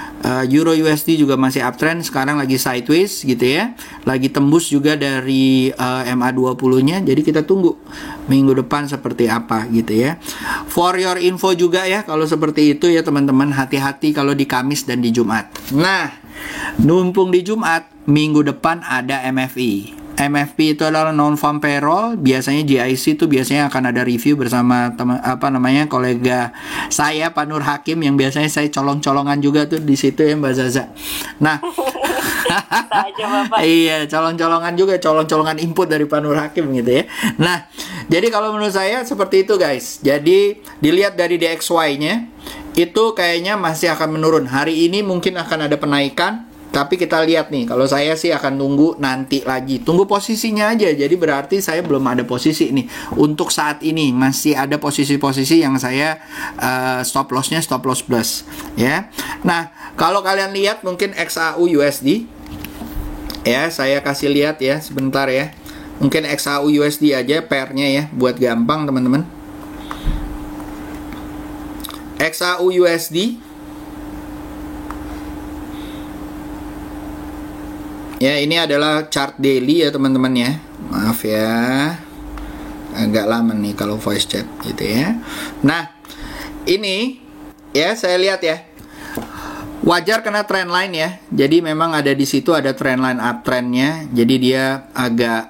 [SPEAKER 2] Euro USD juga masih uptrend, sekarang lagi sideways gitu ya, lagi tembus juga dari MA20-nya. Jadi kita tunggu minggu depan seperti apa gitu ya. For your info juga ya, kalau seperti itu ya teman-teman, hati-hati kalau di Kamis dan di Jumat. Nah, numpung di Jumat, minggu depan ada MFI. MFP itu adalah non-farm payroll. Biasanya GIC itu biasanya akan ada review bersama kolega saya Pak Nur Hakim, yang biasanya saya colong-colongan juga tuh di situ ya Mbak Zaza. Nah, iya, colong-colongan juga, colong-colongan input dari Pak Nur Hakim gitu ya. Nah, jadi kalau menurut saya seperti itu guys. Jadi dilihat dari DXY-nya itu kayaknya masih akan menurun. Hari ini mungkin akan ada penaikan, tapi kita lihat nih, kalau saya sih akan tunggu nanti lagi. Tunggu posisinya aja. Jadi berarti saya belum ada posisi nih. Untuk saat ini masih ada posisi-posisi yang saya stop loss-nya stop loss plus ya. Nah, kalau kalian lihat mungkin XAU USD ya, saya kasih lihat ya sebentar ya. Mungkin XAU USD aja pairnya ya, buat gampang teman-teman. XAU USD ya, ini adalah chart daily ya teman-teman ya. Maaf ya, agak lama nih kalau voice chat gitu ya. Nah, ini ya saya lihat ya, wajar kena trend line ya. Jadi memang ada di situ ada trend line uptrendnya. Jadi dia agak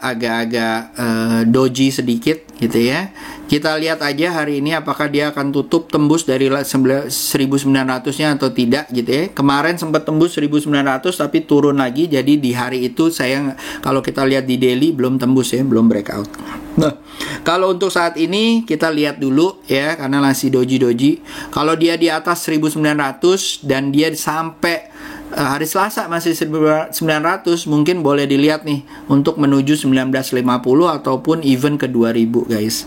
[SPEAKER 2] doji sedikit gitu ya. Kita lihat aja hari ini apakah dia akan tutup tembus dari 1900-nya atau tidak gitu ya. Kemarin sempat tembus 1900 tapi turun lagi. Jadi di hari itu saya, kalau kita lihat di daily belum tembus ya, belum breakout. Nah, kalau untuk saat ini kita lihat dulu ya, karena masih doji. Kalau dia di atas 1900 dan dia sampai hari Selasa masih 1900, mungkin boleh dilihat nih untuk menuju 1950 ataupun even ke 2000 guys.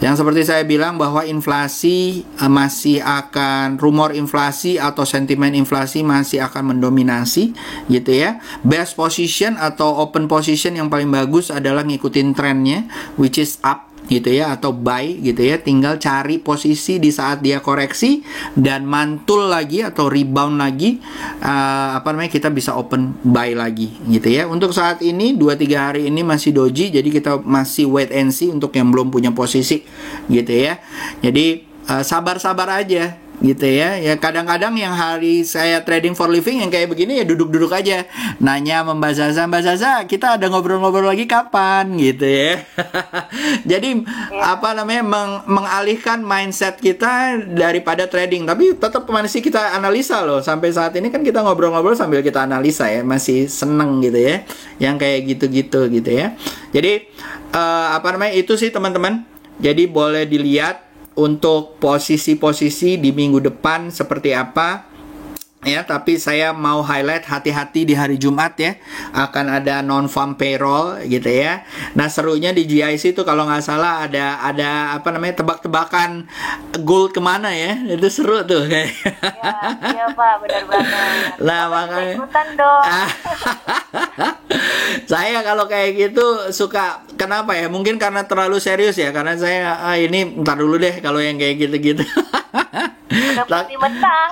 [SPEAKER 2] Yang seperti saya bilang bahwa inflasi masih akan, rumor inflasi atau sentimen inflasi masih akan mendominasi gitu ya. Best position atau open position yang paling bagus adalah ngikutin trennya, which is up gitu ya, atau buy gitu ya. Tinggal cari posisi di saat dia koreksi dan mantul lagi atau rebound lagi, kita bisa open buy lagi gitu ya. Untuk saat ini 2-3 hari ini masih doji, jadi kita masih wait and see untuk yang belum punya posisi gitu ya. Jadi sabar-sabar aja gitu ya. Ya kadang-kadang yang hari saya trading for living yang kayak begini ya duduk-duduk aja, nanya sama Mbak Zaza, kita ada ngobrol-ngobrol lagi kapan gitu ya. Jadi mengalihkan mindset kita daripada trading, tapi tetap masih kita analisa loh. Sampai saat ini kan kita ngobrol-ngobrol sambil kita analisa ya, masih seneng gitu ya yang kayak gitu-gitu gitu ya. Jadi itu sih teman-teman. Jadi boleh dilihat untuk posisi-posisi di minggu depan seperti apa ya. Tapi saya mau highlight, hati-hati di hari Jumat ya, akan ada non-farm payroll gitu ya. Nah, serunya di GIC itu kalau nggak salah ada tebak-tebakan gold kemana ya, itu seru tuh kayak.
[SPEAKER 1] Iya Pak, benar banget.
[SPEAKER 2] Nah, makanya
[SPEAKER 1] ikutan dong.
[SPEAKER 2] Saya kalau kayak gitu suka, kenapa ya? Mungkin karena terlalu serius ya, karena saya ini ntar dulu deh kalau yang kayak gitu-gitu.
[SPEAKER 1] Udah pasti menang.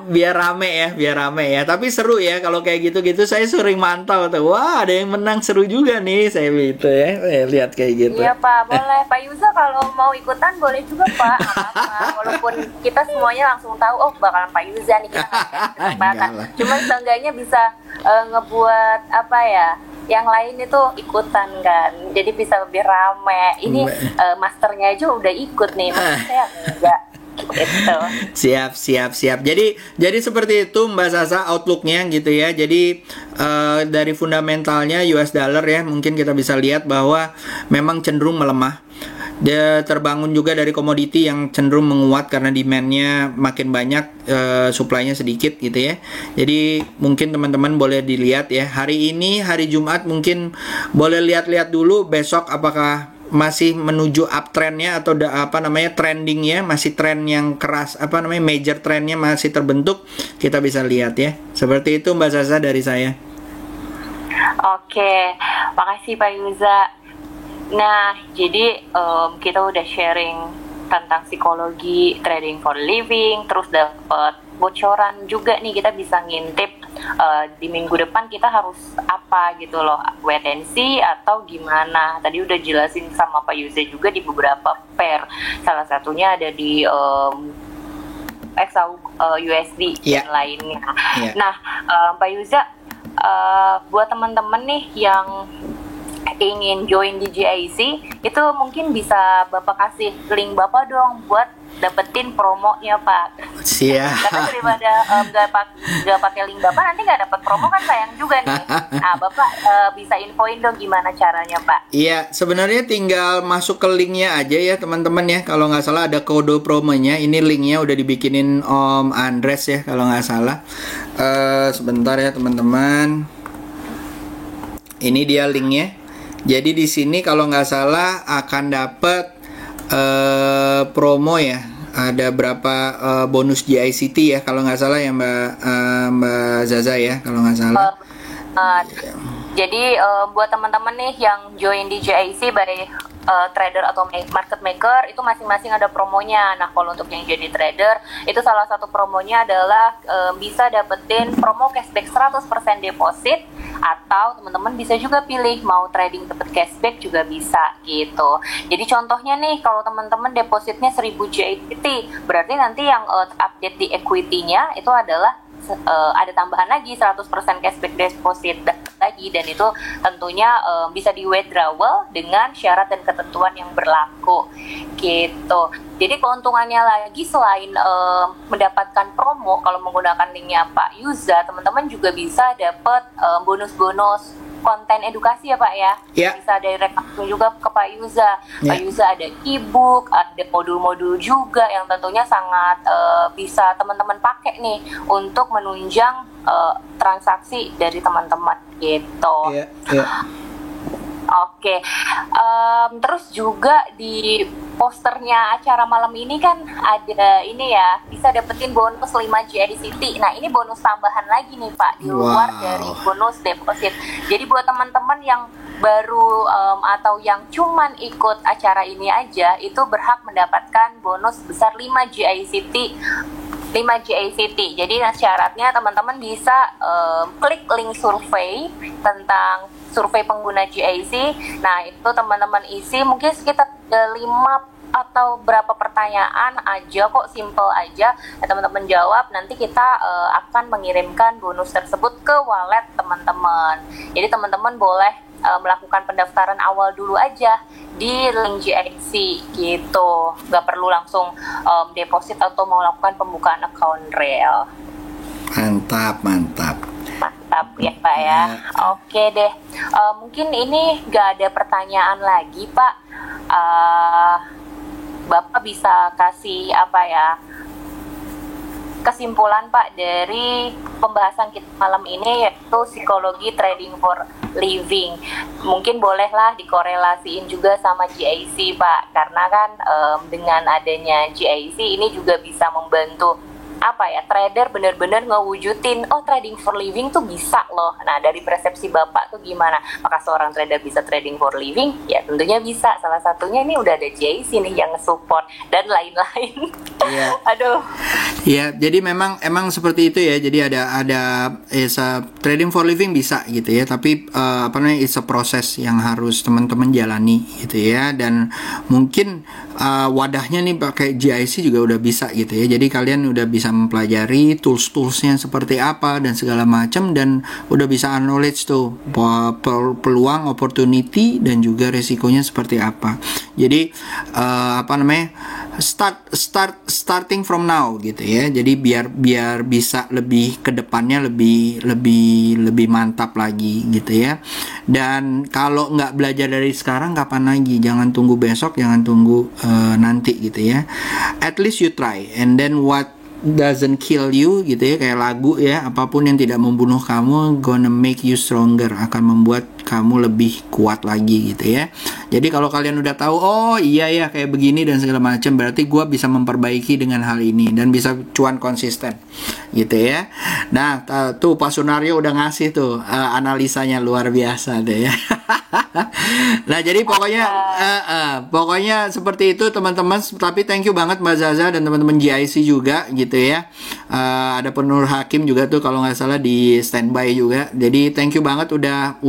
[SPEAKER 2] biar rame ya. Tapi seru ya kalau kayak gitu-gitu. Saya sering mantau tuh. Wah, ada yang menang, seru juga nih saya gitu ya. Saya lihat kayak gitu.
[SPEAKER 1] Iya Pak, boleh. Pak Yuza kalau mau ikutan boleh juga Pak. Apa-apa. Walaupun kita semuanya langsung tahu bakalan Pak Yuza nih, kita kesempatan. Cuman seenggaknya bisa ngebuat yang lain itu ikutan kan, jadi bisa lebih rame. Ini masternya aja udah ikut nih, maksud saya enggak gitu.
[SPEAKER 2] Siap. Jadi seperti itu Mbak Sasa outlooknya gitu ya. Jadi dari fundamentalnya US dollar ya, mungkin kita bisa lihat bahwa memang cenderung melemah. Dia terbangun juga dari komoditi yang cenderung menguat karena demand-nya makin banyak, supply-nya sedikit gitu ya. Jadi mungkin teman-teman boleh dilihat ya. Hari ini hari Jumat mungkin boleh lihat-lihat dulu besok apakah masih menuju uptrendnya atau trendingnya masih tren yang keras, major trendnya masih terbentuk, kita bisa lihat ya. Seperti itu Mbak Zaza dari saya.
[SPEAKER 1] Oke, makasih Pak Yuza. Nah, jadi kita udah sharing tentang psikologi trading for living, terus dapat bocoran juga nih, kita bisa ngintip di minggu depan kita harus apa gitu loh, wait and see atau gimana. Tadi udah jelasin sama Pak Yuza juga di beberapa pair, salah satunya ada di XAU USD dan lainnya. Nah, Pak Yuza, buat teman-teman nih yang ingin join di GIC, itu mungkin bisa Bapak kasih link Bapak dong buat dapetin promonya Pak.
[SPEAKER 2] Siap.
[SPEAKER 1] Karena daripada nggak pakai link Bapak nanti nggak dapat promo kan sayang juga nih. Nah Bapak bisa infoin dong gimana caranya Pak?
[SPEAKER 2] Iya, sebenarnya tinggal masuk ke linknya aja ya teman-teman ya. Kalau nggak salah ada kode promonya. Ini linknya udah dibikinin Om Andres ya kalau nggak salah. Sebentar ya teman-teman. Ini dia linknya. Jadi di sini kalau nggak salah akan dapat promo ya. Ada berapa bonus GICT ya kalau nggak salah ya Mbak Zaza ya kalau nggak salah.
[SPEAKER 1] Jadi buat teman-teman nih yang join di GIC by trader atau market maker itu masing-masing ada promonya. Nah kalau untuk yang jadi trader itu salah satu promonya adalah bisa dapetin promo cashback 100% deposit, atau teman-teman bisa juga pilih mau trading dapat cashback juga bisa gitu. Jadi contohnya nih kalau teman-teman depositnya 1000 GICT, berarti nanti yang update di equity-nya itu adalah ada tambahan lagi 100% cashback deposit lagi, dan itu tentunya bisa di withdrawal dengan syarat dan ketentuan yang berlaku gitu. Jadi keuntungannya lagi selain mendapatkan promo kalau menggunakan linknya Pak Yuza, teman-teman juga bisa dapat bonus-bonus konten edukasi ya Pak ya. Bisa direct langsung juga ke Pak Yuza. Pak Yuza ada e-book, ada modul-modul juga yang tentunya sangat bisa teman-teman pakai nih untuk menunjang transaksi dari teman-teman gitu. Oke, terus juga di posternya acara malam ini kan ada ini ya, bisa dapetin bonus 5 GICT. Nah ini bonus tambahan lagi nih Pak, di luar dari bonus deposit. Jadi buat teman-teman yang baru atau yang cuman ikut acara ini aja, itu berhak mendapatkan bonus besar 5 GICT. Jadi syaratnya teman-teman bisa klik link survei tentang survei pengguna GIC. Nah itu teman-teman isi mungkin sekitar 5 atau berapa pertanyaan aja kok, simple aja. Nah, teman-teman jawab, nanti kita akan mengirimkan bonus tersebut ke wallet teman-teman. Jadi teman-teman boleh melakukan pendaftaran awal dulu aja di link GIC gitu, nggak perlu langsung deposit atau melakukan pembukaan account real.
[SPEAKER 2] Mantap
[SPEAKER 1] ya Pak ya. Oke deh, mungkin ini nggak ada pertanyaan lagi Pak. Bapak bisa kasih apa ya, kesimpulan Pak dari pembahasan kita malam ini, yaitu psikologi trading for living. Mungkin bolehlah dikorelasiin juga sama GIC Pak, karena kan dengan adanya GIC ini juga bisa membantu apa ya, trader benar-benar ngewujudin trading for living tuh bisa loh. Nah dari persepsi Bapak tuh gimana? Apakah seorang trader bisa trading for living? Ya tentunya bisa. Salah satunya ini udah ada GIC nih yang nge-support dan lain-lain. Aduh.
[SPEAKER 2] Ya, jadi emang seperti itu ya. Jadi ada trading for living bisa gitu ya. Tapi it's a proses yang harus teman-teman jalani gitu ya. Dan mungkin wadahnya nih pakai GIC juga udah bisa gitu ya. Jadi kalian udah bisa mempelajari tools-toolsnya seperti apa dan segala macam, dan udah bisa acknowledge tuh peluang, opportunity, dan juga resikonya seperti apa. Jadi starting from now gitu ya. Jadi biar bisa lebih ke depannya lebih mantap lagi gitu ya. Dan kalau nggak belajar dari sekarang kapan lagi? Jangan tunggu besok, jangan tunggu nanti gitu ya. At least you try, and then what doesn't kill you gitu ya, kayak lagu ya, apapun yang tidak membunuh kamu gonna make you stronger, akan membuat kamu lebih kuat lagi gitu ya. Jadi kalau kalian udah tahu, oh iya ya kayak begini dan segala macam, berarti gue bisa memperbaiki dengan hal ini dan bisa cuan konsisten, gitu ya. Nah, tuh Pak Sunario udah ngasih tuh analisanya luar biasa deh ya. Nah, jadi pokoknya seperti itu teman-teman. Tapi thank you banget Mbak Zaza dan teman-teman GIC juga, gitu ya. Ada Penur Hakim juga tuh kalau nggak salah di standby juga. Jadi thank you banget udah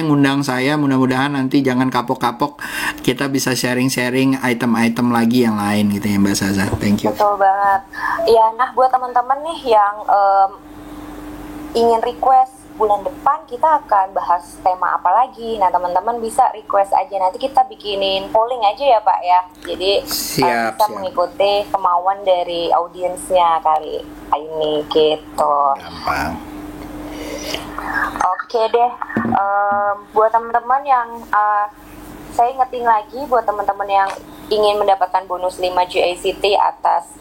[SPEAKER 2] ngundang saya. Mudah-mudahan nanti jangan kapok-kapok, kita bisa sharing-sharing item-item lagi yang lain gitu ya Mbak Zaza. Thank you.
[SPEAKER 1] Betul banget. Ya, nah buat teman-teman nih yang ingin request bulan depan kita akan bahas tema apa lagi. Nah, teman-teman bisa request aja. Nanti kita bikinin polling aja ya, Pak ya. Jadi bisa mengikuti kemauan dari audiensnya kali ini gitu.
[SPEAKER 2] Gampang.
[SPEAKER 1] Oke deh. Buat teman-teman yang saya ingetin lagi buat teman-teman yang ingin mendapatkan bonus 5 GICT atas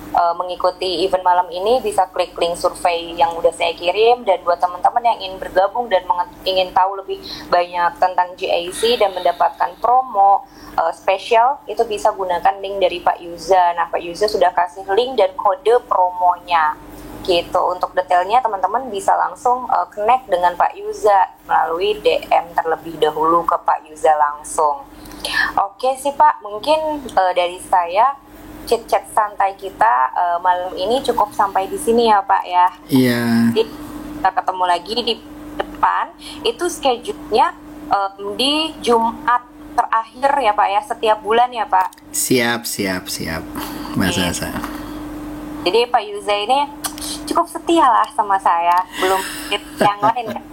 [SPEAKER 1] mengikuti event malam ini, bisa klik link survei yang udah saya kirim. Dan buat teman-teman yang ingin bergabung dan ingin tahu lebih banyak tentang GIC dan mendapatkan promo spesial, itu bisa gunakan link dari Pak Yuza. Nah, Pak Yuza sudah kasih link dan kode promonya gitu. Untuk detailnya teman-teman bisa langsung connect dengan Pak Yuza melalui DM terlebih dahulu ke Pak Yuza langsung. Oke sih Pak, mungkin dari saya chat-chat santai kita malam ini cukup sampai di sini ya Pak ya.
[SPEAKER 2] Iya.
[SPEAKER 1] Jadi kita ketemu lagi di depan. Itu schedule-nya di Jumat terakhir ya Pak ya, setiap bulan ya Pak.
[SPEAKER 2] Siap Mas Zaza.
[SPEAKER 1] Jadi Pak Yuza ini cukup setia lah sama saya. Belum yang lain kan?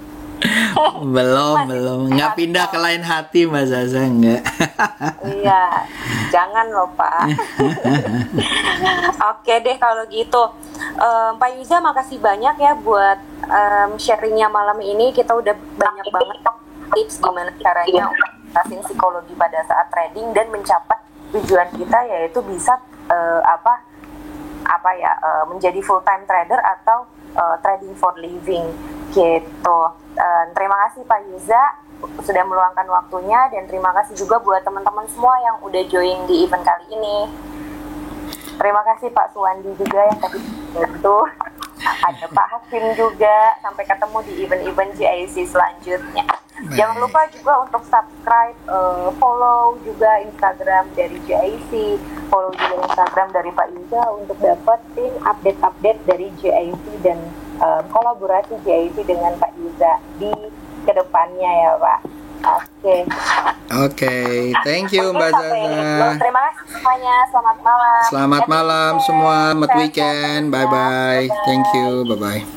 [SPEAKER 2] belum nggak pindah ke lain hati Mbak Zaza, enggak.
[SPEAKER 1] Iya, jangan loh Pak. Oke deh kalau gitu, Pak Yuza makasih banyak ya buat sharingnya malam ini. Kita udah banyak banget tips gimana caranya ngatasin psikologi pada saat trading dan mencapai tujuan kita, yaitu bisa menjadi full time trader atau trading for living gitu. Terima kasih Pak Yuza sudah meluangkan waktunya, dan terima kasih juga buat teman-teman semua yang udah join di event kali ini. Terima kasih Pak Suwandi juga yang tadi itu. Ada Pak Hakim juga. Sampai ketemu di event-event GIC selanjutnya. Jangan lupa juga untuk subscribe, follow juga Instagram dari GIC, follow juga Instagram dari Pak Yuza untuk dapetin update-update dari GIC dan kolaborasi GIC dengan Pak Yuza di kedepannya ya Pak. Oke,
[SPEAKER 2] thank you Mbak Zaza.
[SPEAKER 1] Terima kasih semuanya, selamat malam.
[SPEAKER 2] Selamat malam semua, selamat weekend, bye bye. Thank you, bye bye.